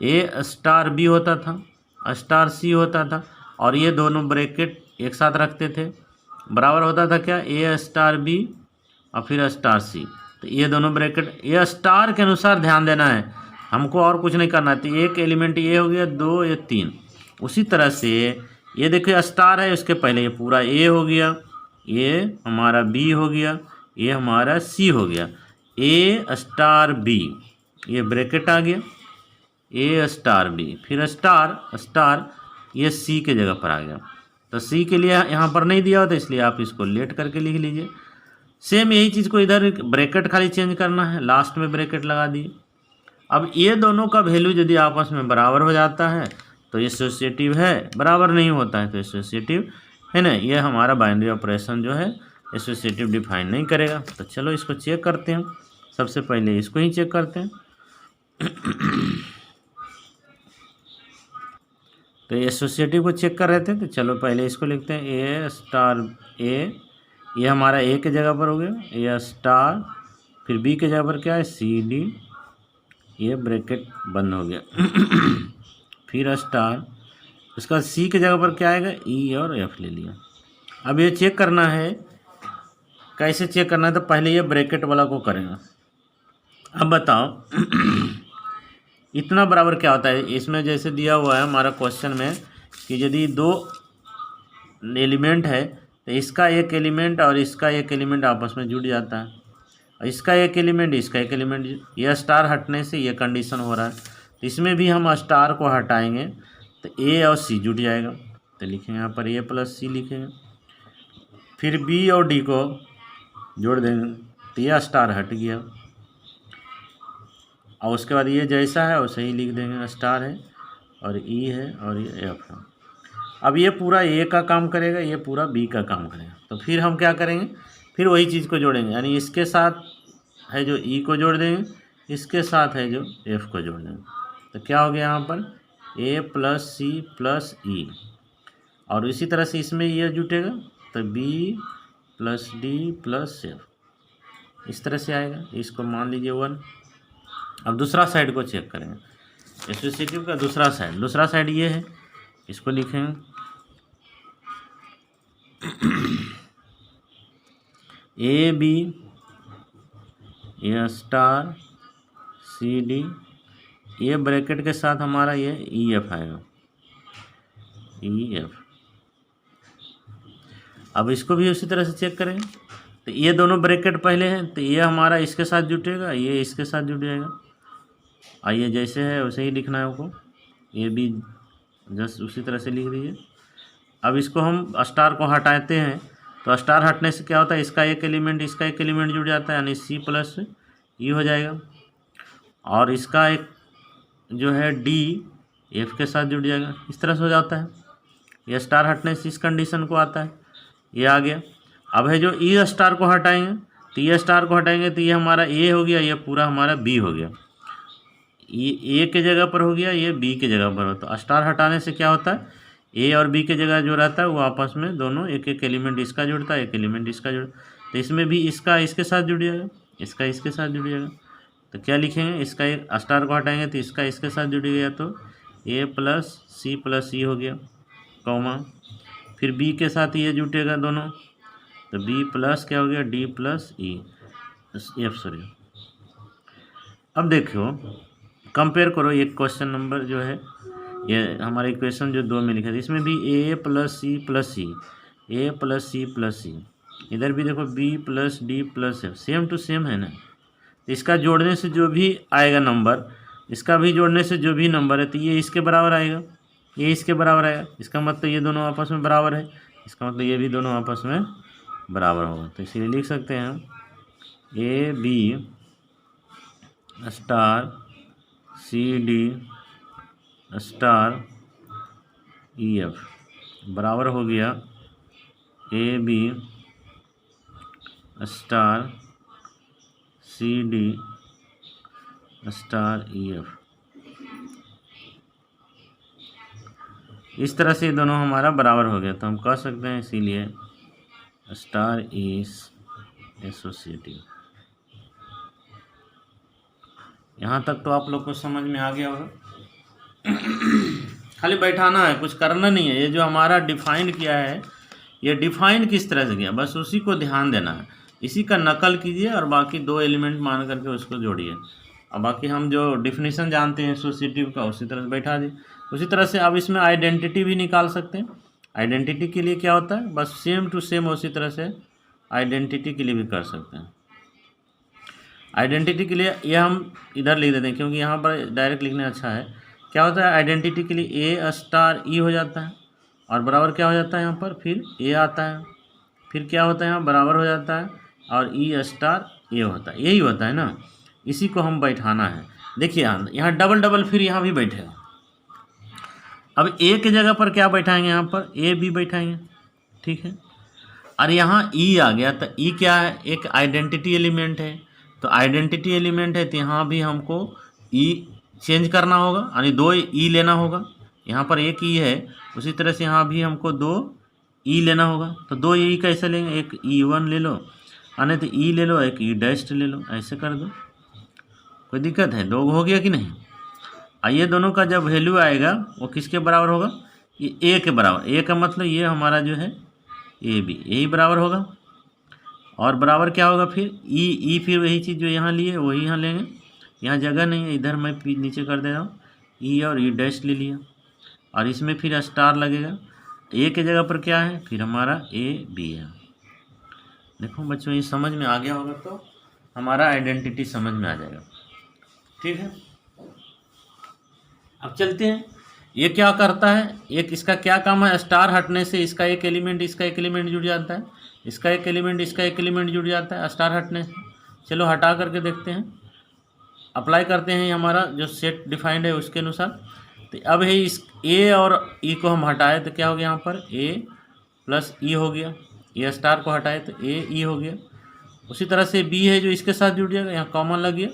ए स्टार बी होता था, स्टार सी होता था, और ये दोनों ब्रैकेट एक साथ रखते थे, बराबर होता था क्या, ए स्टार बी और फिर स्टार सी। तो ये दोनों ब्रैकेट ये स्टार के अनुसार ध्यान देना है, हमको और कुछ नहीं करना। तो एक एलिमेंट ये हो गया, दो, ये तीन। उसी तरह से ये देखिए स्टार है, उसके पहले ये पूरा ए हो गया, ये हमारा बी हो गया, ये हमारा सी हो गया, ए स्टार बी, ये ब्रैकेट आ गया, ए स्टार बी, फिर स्टार स्टार, ये सी के जगह पर आ गया। तो सी के लिए यहाँ पर नहीं दिया होता, इसलिए आप इसको लेट करके लिख लीजिए। सेम यही चीज़ को इधर ब्रैकेट खाली चेंज करना है, लास्ट में ब्रैकेट लगा दिए। अब ये दोनों का वैल्यू यदि आपस में बराबर हो जाता है तो एसोसिएटिव है, बराबर नहीं होता है तो एसोसिएटिव है ना। ये हमारा बाइनरी ऑपरेशन जो है एसोसिएटिव डिफाइन नहीं करेगा। तो चलो इसको चेक करते हैं, सबसे पहले इसको ही चेक करते हैं। तो एसोसिएटिव को चेक कर रहे थे, तो चलो पहले इसको लिखते हैं, ए स्टार ए, ये हमारा ए के जगह पर हो गया, ए स्टार, फिर बी के जगह पर क्या है, सी डी, ये ब्रैकेट बंद हो गया। फिर स्टार, उसका सी के जगह पर क्या आएगा, ई और एफ ले लिया। अब ये चेक करना है, कैसे चेक करना है, तो पहले ये ब्रैकेट वाला को करेंगे। अब बताओ इतना बराबर क्या होता है, इसमें जैसे दिया हुआ है हमारा क्वेश्चन में कि यदि दो एलिमेंट है तो इसका एक एलिमेंट और इसका एक एलिमेंट आपस में जुड़ जाता है, और इसका एक एलिमेंट इसका एक एलिमेंट, यह स्टार हटने से ये कंडीशन हो रहा है। तो इसमें भी हम स्टार को हटाएंगे तो ए और सी जुड़ जाएगा। तो लिखेंगे यहाँ पर ए प्लस सी लिखेंगे, फिर बी और डी को जोड़ देंगे तो यह स्टार हट गया, और उसके बाद ये जैसा है वैसे ही लिख देंगे, स्टार है और ई है और ये एफ है। अब ये पूरा ए का काम करेगा, ये पूरा बी का काम करेगा। तो फिर हम क्या करेंगे, फिर वही चीज़ को जोड़ेंगे, यानी इसके साथ है जो ई को जोड़ देंगे, इसके साथ है जो एफ को जोड़ देंगे। तो क्या हो गया यहाँ पर ए प्लस सी प्लस ई, और इसी तरह से इसमें ये जुटेगा तो B plus D plus F, इस तरह से आएगा। इसको मान लीजिए 1। अब दूसरा साइड को चेक करेंगे, एसोसिएटिव का दूसरा साइड ये है, इसको लिखेंगे A B, A star, C D, ये ब्रैकेट के साथ हमारा ये ई एफ आएगा, ई एफ। अब इसको भी उसी तरह से चेक करेंगे, तो ये दोनों ब्रैकेट पहले हैं तो ये हमारा इसके साथ जुटेगा, ये इसके साथ जुट जाएगा। आइए जैसे है वैसे ही लिखना है आपको, ये भी जस्ट उसी तरह से लिख दीजिए। अब इसको हम स्टार को हटाते हैं तो स्टार हटने से क्या होता है, इसका एक एलिमेंट इसका एक एलिमेंट जुड़ जाता है, यानी सी प्लस ई हो जाएगा, और इसका एक जो है डी एफ के साथ जुड़ जाएगा, इस तरह से हो जाता है। ये स्टार हटने से इस कंडीशन को आता है, ये आ गया। अब है जो ई स्टार को हटाएंगे तो ये स्टार को हटाएंगे तो ये हमारा ए हो गया, ये पूरा हमारा बी हो गया, ये ए के जगह पर हो गया, ये बी के जगह पर हो। तो स्टार हटाने से क्या होता है, ए और बी के जगह जो रहता है वो आपस में दोनों एक एक एलिमेंट इसका जुड़ता है, एक एलिमेंट इसका जुड़ता है। तो इसमें भी इसका इसके साथ जुड़ जाएगा, इसका इसके साथ जुड़ जाएगा। तो क्या लिखेंगे, इसका एक स्टार को हटाएंगे तो इसका इसके साथ जुड़ गया, तो ए प्लस सी हो गया, कॉमा, फिर बी के साथ ये जुटेगा दोनों, तो बी प्लस क्या हो गया, D plus E F, sorry. अब देखो कंपेयर करो, एक क्वेश्चन नंबर जो है ये हमारा इक्वेशन जो 2 में लिखा था, इसमें भी A plus C plus C, A plus C plus C, इधर भी देखो B plus D plus F, same to same है ना। तो इसका जोड़ने से जो भी आएगा नंबर, इसका भी जोड़ने से जो भी नंबर है तो ये इसके बराबर आएगा, ये इसके बराबर आएगा। इसका मतलब ये दोनों आपस में बराबर है, इसका मतलब ये भी दोनों आपस में बराबर होगा। तो इसलिए लिख सकते हैं A B star C D star E F बराबर हो गया A B star C D star E F, इस तरह से ये दोनों हमारा बराबर हो गया। तो हम कह सकते हैं इसीलिए स्टार इज एसोसिएटिव। यहाँ तक तो आप लोग को समझ में आ गया होगा। खाली बैठाना है, कुछ करना नहीं है। ये जो हमारा डिफाइन किया है, ये डिफाइन किस तरह से किया, बस उसी को ध्यान देना है। इसी का नकल कीजिए और बाकी दो एलिमेंट मान करके उसको जोड़िए। और बाकी हम जो डिफिनीशन जानते हैं एसोसिएटिव का, उसी तरह से बैठा दिए। उसी तरह से अब इसमें आइडेंटिटी भी निकाल सकते हैं। आइडेंटिटी के लिए क्या होता है, बस सेम टू सेम उसी तरह से आइडेंटिटी के लिए भी कर सकते हैं। आइडेंटिटी के लिए ये हम इधर लिख देते हैं, क्योंकि यहाँ पर डायरेक्ट लिखने अच्छा है। क्या होता है आइडेंटिटी के लिए, ए स्टार ई हो जाता है और बराबर क्या हो जाता है यहाँ पर, फिर ए आता है, फिर क्या होता है यहाँ बराबर हो जाता है और ई स्टार ए होता है। यही होता है ना, इसी को हम बैठाना है। देखिए यहाँ डबल डबल फिर यहाँ भी बैठेगा। अब ए के जगह पर क्या बैठाएंगे, यहाँ पर ए बी बैठाएंगे, ठीक है। और यहाँ ई आ गया, तो ई क्या है, एक आइडेंटिटी एलिमेंट है। तो आइडेंटिटी एलिमेंट है तो यहाँ भी हमको ई चेंज करना होगा, यानी 2 ई लेना होगा। यहाँ पर एक ई है, उसी तरह से यहाँ भी हमको 2 ई लेना होगा। तो 2 ई कैसे लेंगे, एक E1 ले लो, यानी तो ई ले लो, एक ई डैश ले लो, ऐसे कर दो। कोई दिक्कत है, 2 हो गया कि नहीं। ये दोनों का जब वैल्यू आएगा वो किसके बराबर होगा, ये ए के बराबर। ए का मतलब ये हमारा जो है ए बी, यही बराबर होगा। और बराबर क्या होगा फिर ई फिर वही चीज़ जो यहाँ लिए वही यहाँ लेंगे। यहाँ जगह नहीं है, इधर मैं नीचे कर दे रहा हूँ, ई और ई डैश ले लिया और इसमें फिर स्टार लगेगा। ए के जगह पर क्या है, फिर हमारा ए बी है। देखो बच्चों ये समझ में आ गया होगा तो हमारा आइडेंटिटी समझ में आ जाएगा, ठीक है। अब चलते हैं, ये क्या करता है, एक इसका क्या काम है, स्टार हटने से इसका एक एलिमेंट इसका एक एलिमेंट जुड़ जाता है, इसका एक एलिमेंट इसका एक एलिमेंट जुड़ जाता है स्टार हटने से। चलो हटा करके देखते हैं, अप्लाई करते हैं हमारा जो सेट डिफाइंड है उसके अनुसार। तो अब है इस ए और ई को हम हटाए तो क्या हो गया, यहाँ पर ए प्लस ई हो गया। ए स्टार को हटाए तो ए ई हो गया। उसी तरह से बी है जो इसके साथ जुड़ जाएगा, यहाँ कॉमन लग गया,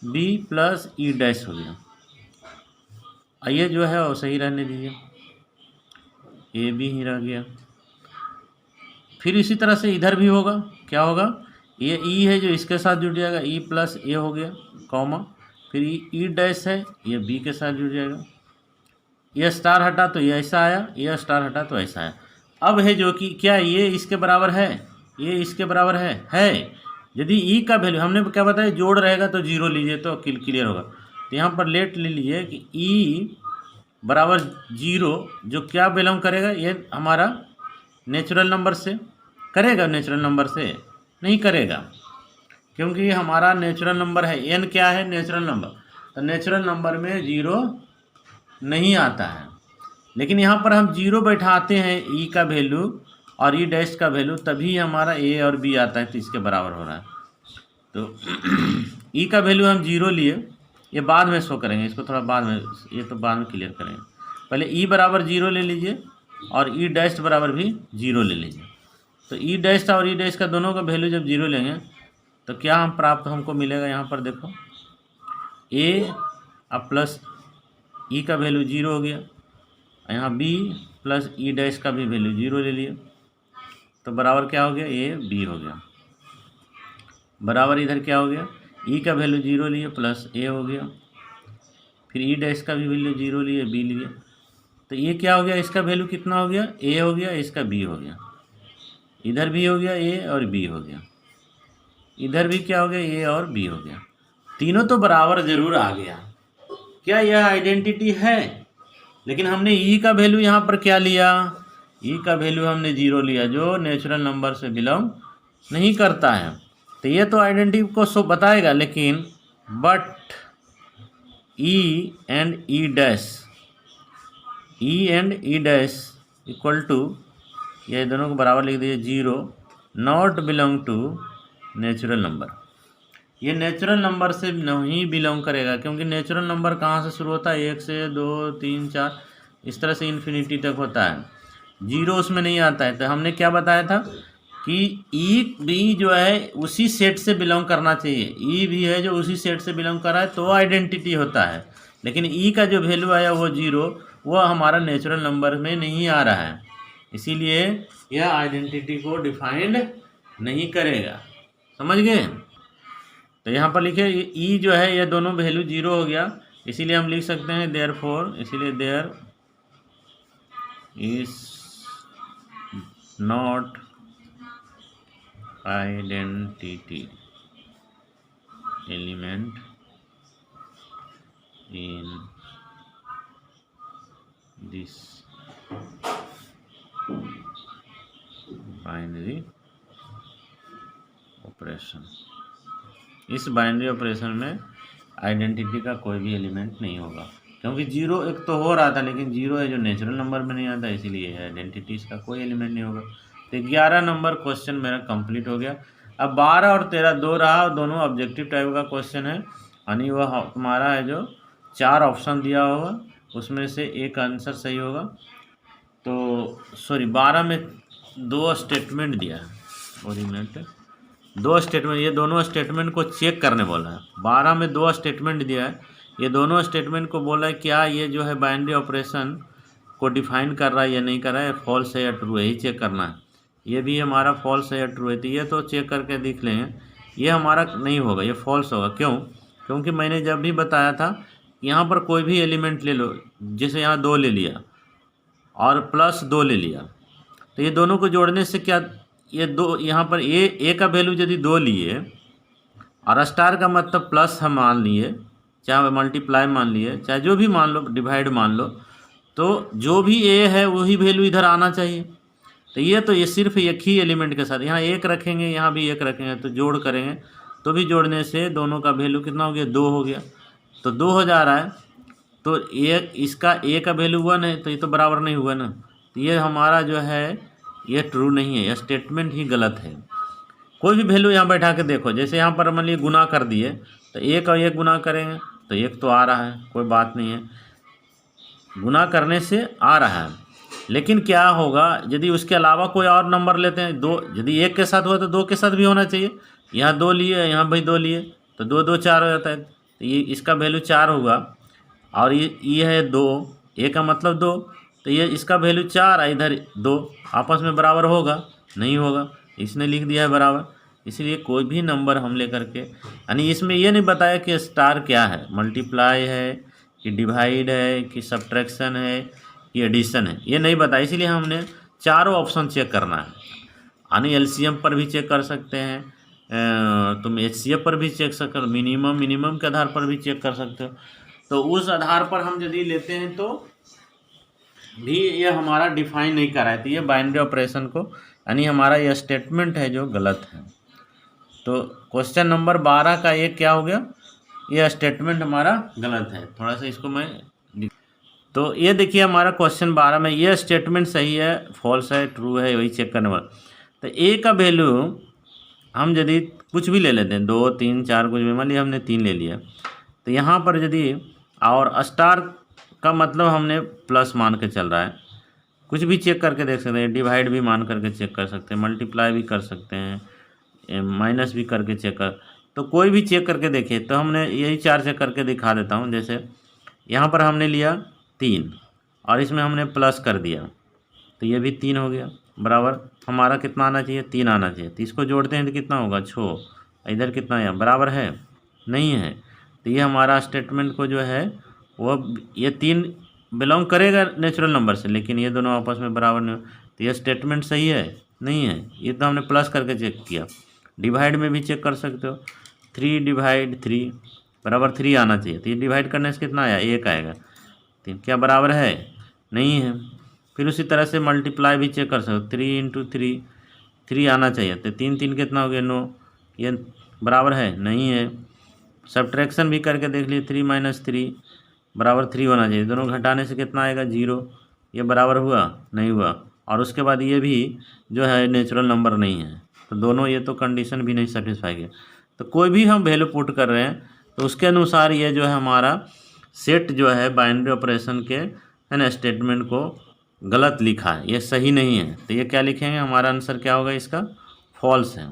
बी प्लस ई डैश हो गया। ये जो है वो सही रहने दीजिए, ए बी ही रह गया। फिर इसी तरह से इधर भी होगा, क्या होगा, ये ई है जो इसके साथ जुड़ जाएगा, ई प्लस ए हो गया कॉमा, फिर ई डैश है ये बी के साथ जुड़ जाएगा। ये स्टार हटा तो ये ऐसा आया, ये स्टार हटा तो ऐसा आया। अब है जो कि क्या ये इसके बराबर है, ये इसके बराबर है। यदि ई का वैल्यू हमने क्या बताया, जोड़ रहेगा तो 0 लीजिए तो क्लियर होगा। तो यहाँ पर लेट ले लीजिए कि ई बराबर 0 जो क्या बिलोंग करेगा, ये हमारा नेचुरल नंबर से करेगा, नेचुरल नंबर से नहीं करेगा, क्योंकि ये हमारा नेचुरल नंबर है। एन क्या है, नेचुरल नंबर। तो नेचुरल नंबर में 0 नहीं आता है, लेकिन यहाँ पर हम 0 बैठाते हैं ई का वैल्यू और ई डैश का वैल्यू, तभी हमारा ए और बी आता है, तो इसके बराबर हो रहा है। तो ई का वैल्यू हम 0 लिए, ये बाद में शो करेंगे, इसको थोड़ा बाद में, ये तो बाद में क्लियर करेंगे। पहले ई बराबर 0 ले लीजिए और ई डैश बराबर भी 0 ले लीजिए। तो ई डैश और ई डैश का दोनों का वैल्यू जब 0 लेंगे तो क्या हम प्राप्त हमको मिलेगा, यहाँ पर देखो ए अब प्लस ई का वैल्यू 0 हो गया, यहाँ बी प्लस ई डैश का भी वैल्यू 0 ले लिया, तो बराबर क्या हो गया, ए बी हो गया। बराबर इधर क्या हो गया, ई का वैल्यू 0 लिए प्लस ए हो गया, फिर ई डैश का भी वैल्यू 0 लिए बी लिए, तो ये क्या हो गया, इसका वैल्यू कितना हो गया, ए हो गया, इसका बी हो गया। इधर भी हो गया ए और बी हो गया, इधर भी क्या हो गया, ए और बी हो गया। तीनों तो बराबर जरूर आ गया। क्या यह आइडेंटिटी है, लेकिन हमने ई का वैल्यू यहाँ पर क्या लिया, ई का वैल्यू हमने 0 लिया, जो नेचुरल नंबर से बिलोंग नहीं करता है। तो ये तो आइडेंटिटी को सो बताएगा, लेकिन but E and E dash equal to, ये दोनों को बराबर लिख दीजिए, 0 not belong to natural number. ये नेचुरल नंबर से नहीं बिलोंग करेगा, क्योंकि नेचुरल नंबर कहाँ से शुरू होता है, 1 से 2 3 4 इस तरह से इन्फिनिटी तक होता है। जीरो उसमें नहीं आता है। तो हमने क्या बताया था कि ई भी जो है उसी सेट से बिलोंग करना चाहिए, ई भी है जो उसी सेट से बिलोंग कर रहा है तो आइडेंटिटी होता है। लेकिन ई का जो वैल्यू आया वो जीरो, वो हमारा नेचुरल नंबर में नहीं आ रहा है, इसीलिए यह आइडेंटिटी को डिफाइंड नहीं करेगा। समझ गए? तो यहाँ पर लिखे ई जो है ये दोनों वैल्यू जीरो हो गया, इसीलिए हम लिख सकते हैं देयरफॉर, इसीलिए there is not identity element in this binary operation. इस बाइनरी ऑपरेशन में आइडेंटिटी का कोई भी एलिमेंट नहीं होगा, क्योंकि जीरो एक तो हो रहा था, लेकिन जीरो है जो नेचुरल नंबर में नहीं आता, इसीलिए आइडेंटिटी इसका कोई एलिमेंट नहीं होगा। तो 11 नंबर क्वेश्चन मेरा कंप्लीट हो गया। अब 12 और 13 दो रहा, दोनों ऑब्जेक्टिव टाइप का क्वेश्चन है, यानी वह तुम्हारा है जो 4 ऑप्शन दिया होगा उसमें से एक आंसर सही होगा। तो सॉरी 12 में 2 स्टेटमेंट दिया है, और मिनट 2 स्टेटमेंट, ये दोनों स्टेटमेंट को चेक करने बोला है। 12 में 2 स्टेटमेंट दिया है, ये दोनों स्टेटमेंट को बोला है क्या ये जो है बाइनरी ऑपरेशन को डिफाइन कर रहा है या नहीं कर रहा है, फॉल्स है या ट्रू है, यही चेक करना है। ये भी हमारा फॉल्स है या ट्रू है, तो ये तो चेक करके देख लेंगे। ये हमारा नहीं होगा, ये फॉल्स होगा। क्यों? क्योंकि मैंने जब भी बताया था यहाँ पर कोई भी एलिमेंट ले लो, जैसे यहाँ 2 ले लिया और प्लस 2 ले लिया, तो ये दोनों को जोड़ने से क्या, ये दो यहाँ पर ए का वैल्यू यदि 2 लिए और स्टार का मतलब प्लस हम मान लिए, चाहे मल्टीप्लाई मान लिए, चाहे जो भी मान लो, डिवाइड मान लो, तो जो भी ए है वही वैल्यू इधर आना चाहिए। तो ये सिर्फ एक ही एलिमेंट के साथ यहाँ 1 रखेंगे, यहाँ भी 1 रखेंगे, तो जोड़ करेंगे तो भी जोड़ने से दोनों का वैल्यू कितना हो गया, 2 हो गया। तो 2 हो जा रहा है, तो एक इसका ए का वैल्यू 1 है, तो ये तो बराबर नहीं हुआ ना, तो ये हमारा जो है ये ट्रू नहीं है, यह स्टेटमेंट ही गलत है। कोई भी वैल्यू यहाँ बैठा के देखो, जैसे यहाँ पर मान लीजिए गुना कर दिए, तो 1 और 1 गुना करेंगे तो 1 तो आ रहा है, कोई बात नहीं है, गुना करने से आ रहा है। लेकिन क्या होगा यदि उसके अलावा कोई और नंबर लेते हैं, 2 यदि 1 के साथ हुआ तो 2 के साथ भी होना चाहिए। यहाँ 2 लिए, यहाँ भाई 2 लिए, तो 2 2 4 हो जाता है, तो ये इसका वैल्यू 4 होगा, और ये है 2, ए का मतलब 2, तो ये इसका वैल्यू 4 है, इधर 2, आपस में बराबर होगा, नहीं होगा, इसने लिख दिया है बराबर। इसलिए कोई भी नंबर हम लेकर के, यानी इसमें ये नहीं बताया कि स्टार क्या है, मल्टीप्लाई है कि डिवाइड है कि सब्ट्रैक्शन है कि एडिशन है, ये नहीं बताया। इसीलिए हमने चारों ऑप्शन चेक करना है, यानी एलसीएम पर भी चेक कर सकते हैं, तुम एचसीएफ पर भी चेक सकते हो, मिनिमम के आधार पर भी चेक कर सकते हो। तो उस आधार पर हम यदि लेते हैं तो भी ये हमारा डिफाइन नहीं कर रहा है, तो ये बाइनरी ऑपरेशन को, यानी हमारा ये स्टेटमेंट है जो गलत है। तो क्वेश्चन नंबर 12 का ये क्या हो गया, ये स्टेटमेंट हमारा गलत है। थोड़ा सा इसको मैं, तो ये देखिए हमारा क्वेश्चन 12 में ये स्टेटमेंट सही है, फॉल्स है, ट्रू है, वही चेक करने वाला। तो ए का वैल्यू हम यदि कुछ भी ले लेते हैं, 2 3 4 कुछ भी, मान लिया हमने 3 ले लिया, तो यहाँ पर यदि, और स्टार का मतलब हमने प्लस मान के चल रहा है, कुछ भी चेक करके देख सकते हैं, डिवाइड भी मान करके चेक कर सकते हैं, मल्टीप्लाई भी कर सकते हैं, माइनस भी करके चेक कर, तो कोई भी चेक करके देखिए। तो हमने यही 4 चेक करके दिखा देता हूँ। जैसे यहाँ पर हमने लिया 3 और इसमें हमने प्लस कर दिया, तो ये भी 3 हो गया, बराबर हमारा कितना आना चाहिए, 3 आना चाहिए। तो इसको जोड़ते हैं तो कितना होगा, 6, इधर कितना है, बराबर है, नहीं है। तो ये हमारा स्टेटमेंट को जो है वो, ये 3 बिलोंग करेगा नेचुरल नंबर से, लेकिन ये दोनों आपस में बराबर नहीं, तो ये स्टेटमेंट सही है, नहीं है। ये तो हमने प्लस करके चेक किया। डिवाइड में भी चेक कर सकते हो, 3 डिवाइड 3 बराबर 3 आना चाहिए, तो ये डिवाइड करने से कितना आया, 1 आएगा, 3 क्या बराबर है, नहीं है। फिर उसी तरह से मल्टीप्लाई भी चेक कर सकते हो, 3 इंटू 3, 3 आना चाहिए, तो 3 3 कितना हो गया, 9, ये बराबर है, नहीं है। सब्ट्रैक्शन भी करके देख लिए, 3 माइनस 3 बराबर 3 होना चाहिए, दोनों घटाने से कितना आएगा, 0, ये बराबर हुआ, नहीं हुआ। और उसके बाद ये भी जो है नेचुरल नंबर नहीं है, तो दोनों ये तो कंडीशन भी नहीं सेटिस्फाई किया। तो कोई भी हम वैल्यू पुट कर रहे हैं तो उसके अनुसार ये जो है हमारा सेट जो है बाइनरी ऑपरेशन के है ना, स्टेटमेंट को गलत लिखा है, ये सही नहीं है, तो ये क्या लिखेंगे, हमारा आंसर क्या होगा इसका, फॉल्स है।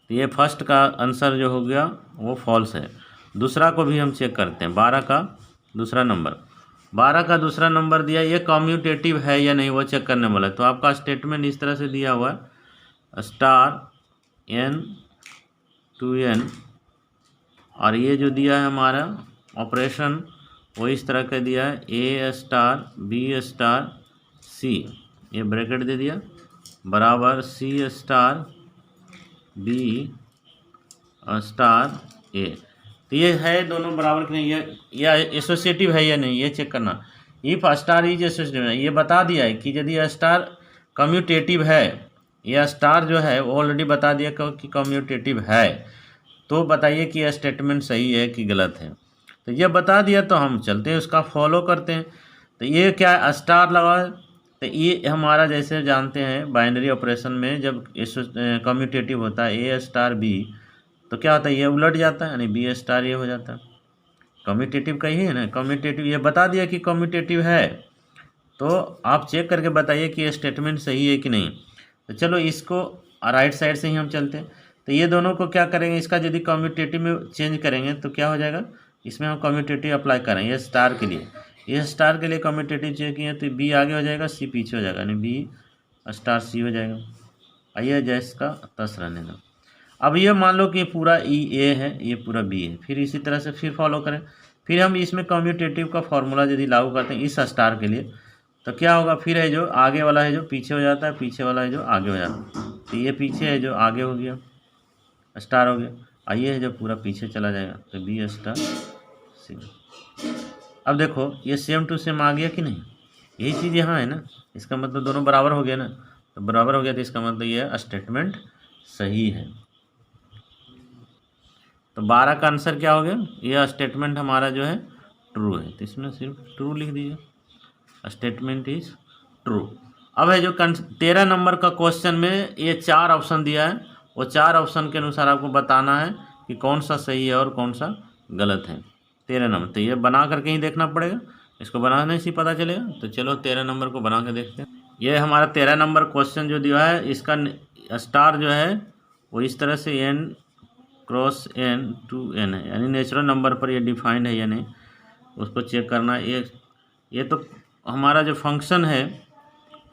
तो ये फर्स्ट का आंसर जो हो गया वो फॉल्स है। दूसरा को भी हम चेक करते हैं, 12 का दूसरा नंबर। 12 का दूसरा नंबर दिया, ये कम्यूटेटिव है या नहीं वो चेक करने वाला है। तो आपका स्टेटमेंट इस तरह से दिया हुआ है, स्टार n टू n, और ये जो दिया है हमारा ऑपरेशन वो इस तरह का दिया है, a star b star c, ये ब्रैकेट दे दिया, बराबर c star b star a। तो ये है दोनों बराबर कि नहीं, ये एसोसिएटिव है या नहीं ये चेक करना। इफ स्टार इज एसोसिएटिव है, ये बता दिया है कि यदि स्टार कम्यूटेटिव है, यह स्टार जो है वो ऑलरेडी बता दिया कि कम्यूटेटिव है, तो बताइए कि यह स्टेटमेंट सही है कि गलत है। तो ये बता दिया तो हम चलते हैं उसका फॉलो करते हैं। तो ये क्या है, स्टार लगा है, तो ये हमारा जैसे जानते हैं बाइनरी ऑपरेशन में जब कम्यूटेटिव होता है ए स्टार बी, तो क्या होता है, ये उलट जाता है, यानी बी स्टार ये हो जाता है। कम्यूटेटिव का ही है ना, कम्यूटेटिव ये बता दिया कि कम्यूटेटिव है, तो आप चेक करके बताइए कि ये स्टेटमेंट सही है कि नहीं। तो चलो इसको राइट साइड से ही हम चलते हैं। तो ये दोनों को क्या करेंगे, इसका यदि कम्यूटेटिव में चेंज करेंगे तो क्या हो जाएगा, इसमें हम कम्यूटेटिव अप्लाई करेंगे। ये स्टार के लिए, ये स्टार के लिए कम्यूटेटिव चेंज किए तो बी आगे हो जाएगा, सी पीछे हो जाएगा, यानी बी स्टार सी हो जाएगा। आइए जैसे का तस रहने दो। अब ये मान लो कि पूरा ई ए है, ये पूरा बी है, फिर इसी तरह से फिर फॉलो करें। फिर हम इसमें कम्यूटेटिव का फॉर्मूला यदि लागू करते हैं इस स्टार के लिए, तो क्या होगा, फिर है जो आगे वाला है जो पीछे हो जाता है, पीछे वाला है जो आगे हो जाता है। तो ये पीछे है जो आगे हो गया, स्टार हो गया, आइए है जो पूरा पीछे चला जाएगा, तो बी स्टार सी। अब देखो ये सेम टू सेम आ गया कि नहीं, यही चीज़ यहाँ है ना, इसका मतलब दोनों बराबर हो गया ना, तो बराबर हो गया तो इसका मतलब ये स्टेटमेंट सही है। तो 12 का आंसर क्या हो गया, यह स्टेटमेंट हमारा जो है ट्रू है, तो इसमें सिर्फ ट्रू लिख दीजिए, स्टेटमेंट इज ट्रू। अब है जो 13 नंबर का क्वेश्चन में ये 4 ऑप्शन दिया है, वो 4 ऑप्शन के अनुसार आपको बताना है कि कौन सा सही है और कौन सा गलत है। 13 नंबर, तो ये बना करके ही देखना पड़ेगा, इसको बनाने से ही पता चलेगा। तो चलो 13 नंबर को बना के देखते हैं। ये हमारा 13 नंबर क्वेश्चन जो दिया है, इसका स्टार जो है वो इस तरह से n cross n to n है, यानी नेचुरल नंबर पर ये डिफाइंड है या नहीं उसको चेक करना। ये तो हमारा जो फंक्शन है,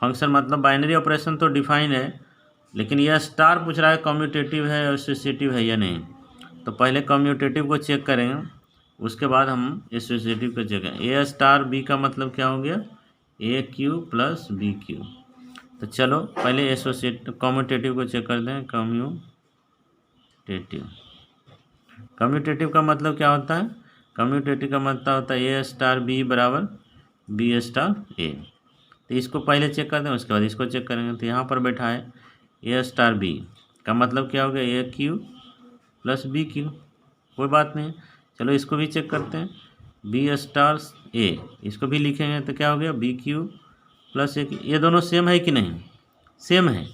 फंक्शन मतलब बाइनरी ऑपरेशन तो डिफाइन है, लेकिन यह स्टार पूछ रहा है कम्यूटेटिव है एसोसिएटिव है या नहीं। तो पहले कम्यूटेटिव को चेक करेंगे, उसके बाद हम एसोसिएटिव को चेक करेंगे। ए स्टार बी का मतलब क्या हो गया, ए क्यू प्लस बी क्यू। तो चलो पहले एसोसिएटिव कम्यूटेटिव को चेक करते हैं। कम्यूटेटिव का मतलब क्या होता है, कम्यूटेटिव का मतलब होता है ए स्टार बी बराबर बी स्टार ए। तो इसको पहले चेक करते हैं, उसके बाद इसको चेक करेंगे। तो यहाँ पर बैठा है ए स्टार बी का मतलब क्या हो गया, ए क्यू प्लस बी क्यू, कोई बात नहीं। चलो इसको भी चेक करते हैं, बी स्टार ए, इसको भी लिखेंगे तो क्या हो गया, बी क्यू प्लस ए। ये दोनों सेम है कि नहीं, सेम है।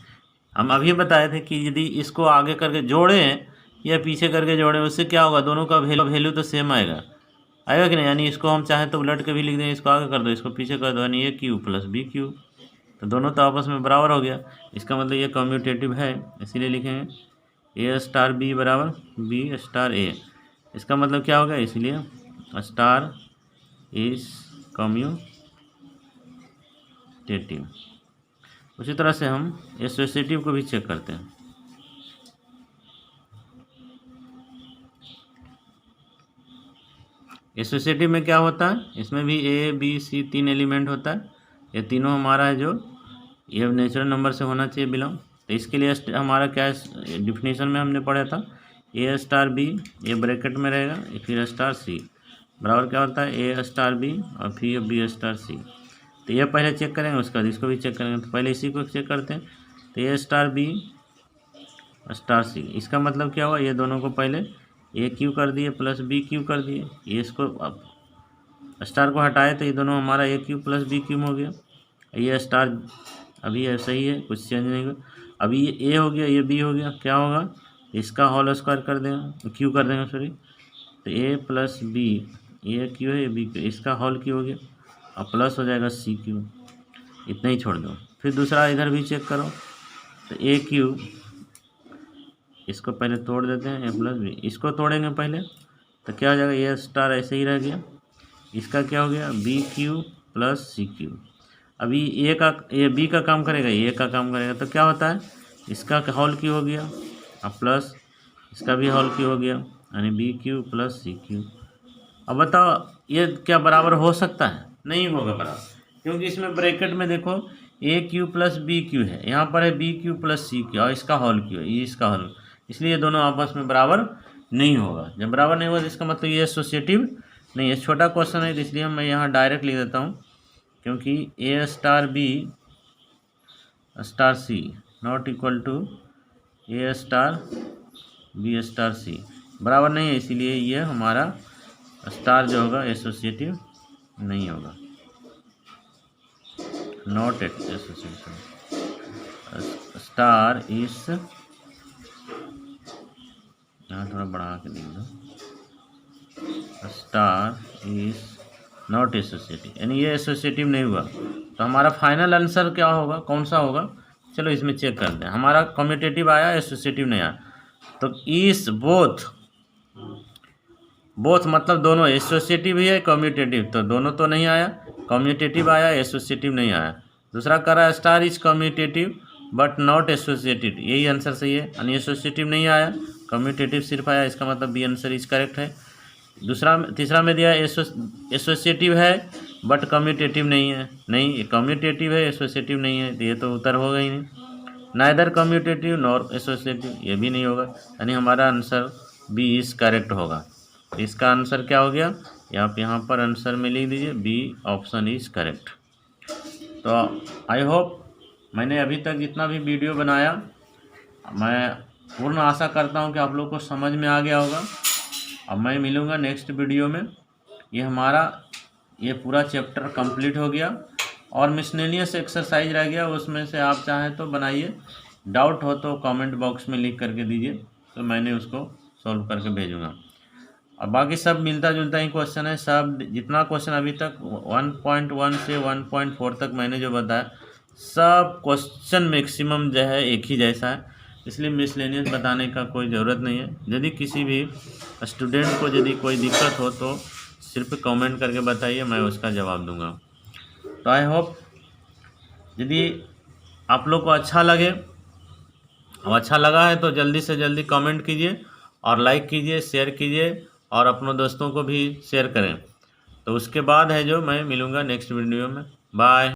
हम अभी बताए थे कि यदि इसको आगे करके जोड़ें या पीछे करके जोड़ें, उससे क्या होगा, दोनों का वैल्यू तो सेम आएगा कि नहीं। यानी इसको हम चाहें तो उलट के भी लिख दें, इसको आगे कर दो इसको पीछे कर दो, यानी ए क्यू प्लस बी क्यू, तो दोनों तो आपस में बराबर हो गया। इसका मतलब ये कम्यूटेटिव है, इसीलिए लिखेंगे ए स्टार बी बराबर बी स्टार ए। इसका मतलब क्या होगा, इसलिए स्टार इज कम्यूटेटिव। उसी तरह से हम एसोसिएटिव को भी चेक करते हैं। एसोसिएटिव में क्या होता है, इसमें भी ए बी सी 3 एलिमेंट होता है, ये तीनों हमारा है जो ये नेचुरल नंबर से होना चाहिए बिलोंग। तो इसके लिए हमारा क्या डिफिनीशन में हमने पढ़ा था, ए स्टार बी, ये ब्रैकेट में रहेगा, फिर स्टार सी बराबर क्या होता है, ए स्टार बी और फिर बी स्टार सी। तो ये पहले चेक करेंगे, उसके बाद इसको भी चेक करेंगे। तो पहले इसी को चेक करते हैं, तो ए स्टार बी स्टार सी, इसका मतलब क्या हुआ, ये दोनों को पहले ए क्यू कर दिए प्लस बी क्यू कर दिए, ये इसको अब स्टार को हटाए तो ये दोनों हमारा ए क्यू प्लस बी क्यू हो गया। ये स्टार अभी ऐसा ही है, कुछ चेंज नहीं हुआ। अभी ये ए हो गया, ये बी हो गया, क्या होगा, इसका होल स्क्वायर कर देंगे, क्यू कर देंगे सॉरी, तो ए प्लस बी ए क्यू है, ये बी क्यू, इसका होल क्यू हो गया, अब प्लस हो जाएगा सी क्यू, इतना ही छोड़ दो। फिर दूसरा इधर भी चेक करो, तो ए क्यू, इसको पहले तोड़ देते हैं, ए प्लस बी, इसको तोड़ेंगे पहले, तो क्या हो जाएगा, ए स्टार ऐसे ही रह गया, इसका क्या हो गया, B Q plus C Q. अभी ये बी का काम करेगा, ए का काम करेगा, तो क्या होता है, इसका होल क्यू हो गया, अब प्लस इसका भी होल क्यू हो गया, यानी B Q plus C Q. अब बताओ ये क्या बराबर हो सकता है? नहीं होगा बराबर, क्योंकि इसमें ब्रैकेट में देखो A Q plus B Q है, यहाँ पर है B Q plus C Q, और इसका होल क्यू है, ये इसका होल, इसलिए दोनों आपस में बराबर नहीं होगा। जब बराबर नहीं होगा तो इसका मतलब ये एसोसिएटिव नहीं है। छोटा क्वेश्चन है, इसलिए मैं यहाँ डायरेक्ट लिख देता हूँ, क्योंकि A star B star C not equal to A star B star C बराबर नहीं है, इसीलिए ये हमारा स्टार जो होगा एसोसिएटिव नहीं होगा, नॉट एसोसिएटिव। स्टार इज, यहाँ थोड़ा बढ़ा के लिख दो, स्टार इज नॉट एसोसिएटिव, यानी ये एसोसिएटिव नहीं हुआ। तो हमारा फाइनल आंसर क्या होगा, कौन सा होगा, चलो इसमें चेक करते हैं। हमारा कम्यूटेटिव आया, एसोसिएटिव नहीं आया, तो इस बोथ मतलब दोनों, एसोसिएटिव भी है कम्यूटेटिव, तो दोनों तो नहीं आया, कम्यूटेटिव आया, एसोसिएटिव नहीं आया। दूसरा कह रहा है star is commutative but not associated, यही आंसर सही है, यानी एसोसिएटिव नहीं आया, कम्यूटेटिव सिर्फ आया, इसका मतलब बी आंसर इज करेक्ट है। तीसरा में दिया एसोसिएटिव है बट कम्यूटेटिव नहीं है, नहीं कम्यूटेटिव है एसोसिएटिव नहीं है, तो ये तो उत्तर होगा ही नहीं। नाइदर कम्यूटेटिव नॉर एसोसिएटिव, ये भी नहीं होगा, यानी हमारा आंसर बी इज करेक्ट होगा। इसका आंसर क्या हो गया, आप यहाँ पर आंसर में लिख दीजिए बी ऑप्शन इज करेक्ट। तो आई होप मैंने अभी तक जितना भी वीडियो बनाया, मैं पूर्ण आशा करता हूँ कि आप लोग को समझ में आ गया होगा। अब मैं मिलूँगा नेक्स्ट वीडियो में। ये पूरा चैप्टर कंप्लीट हो गया और मिसलेनियस एक्सरसाइज रह गया, उसमें से आप चाहें तो बनाइए, डाउट हो तो कमेंट बॉक्स में लिख करके दीजिए, तो मैंने उसको सॉल्व करके भेजूँगा। और बाकी सब मिलता जुलता ही क्वेश्चन है, सब जितना क्वेश्चन अभी तक 1.1 से 1.4 तक मैंने जो बताया, सब क्वेश्चन मैक्सिमम जो है एक ही जैसा है, इसलिए मिसलेनियस बताने का कोई ज़रूरत नहीं है। यदि किसी भी स्टूडेंट को यदि कोई दिक्कत हो तो सिर्फ कमेंट करके बताइए, मैं उसका जवाब दूंगा। तो आई होप यदि आप लोग को अच्छा लगे, और अच्छा लगा है तो जल्दी से जल्दी कमेंट कीजिए और लाइक कीजिए, शेयर कीजिए और अपनों दोस्तों को भी शेयर करें। तो उसके बाद है जो मैं मिलूँगा नेक्स्ट वीडियो में। बाय।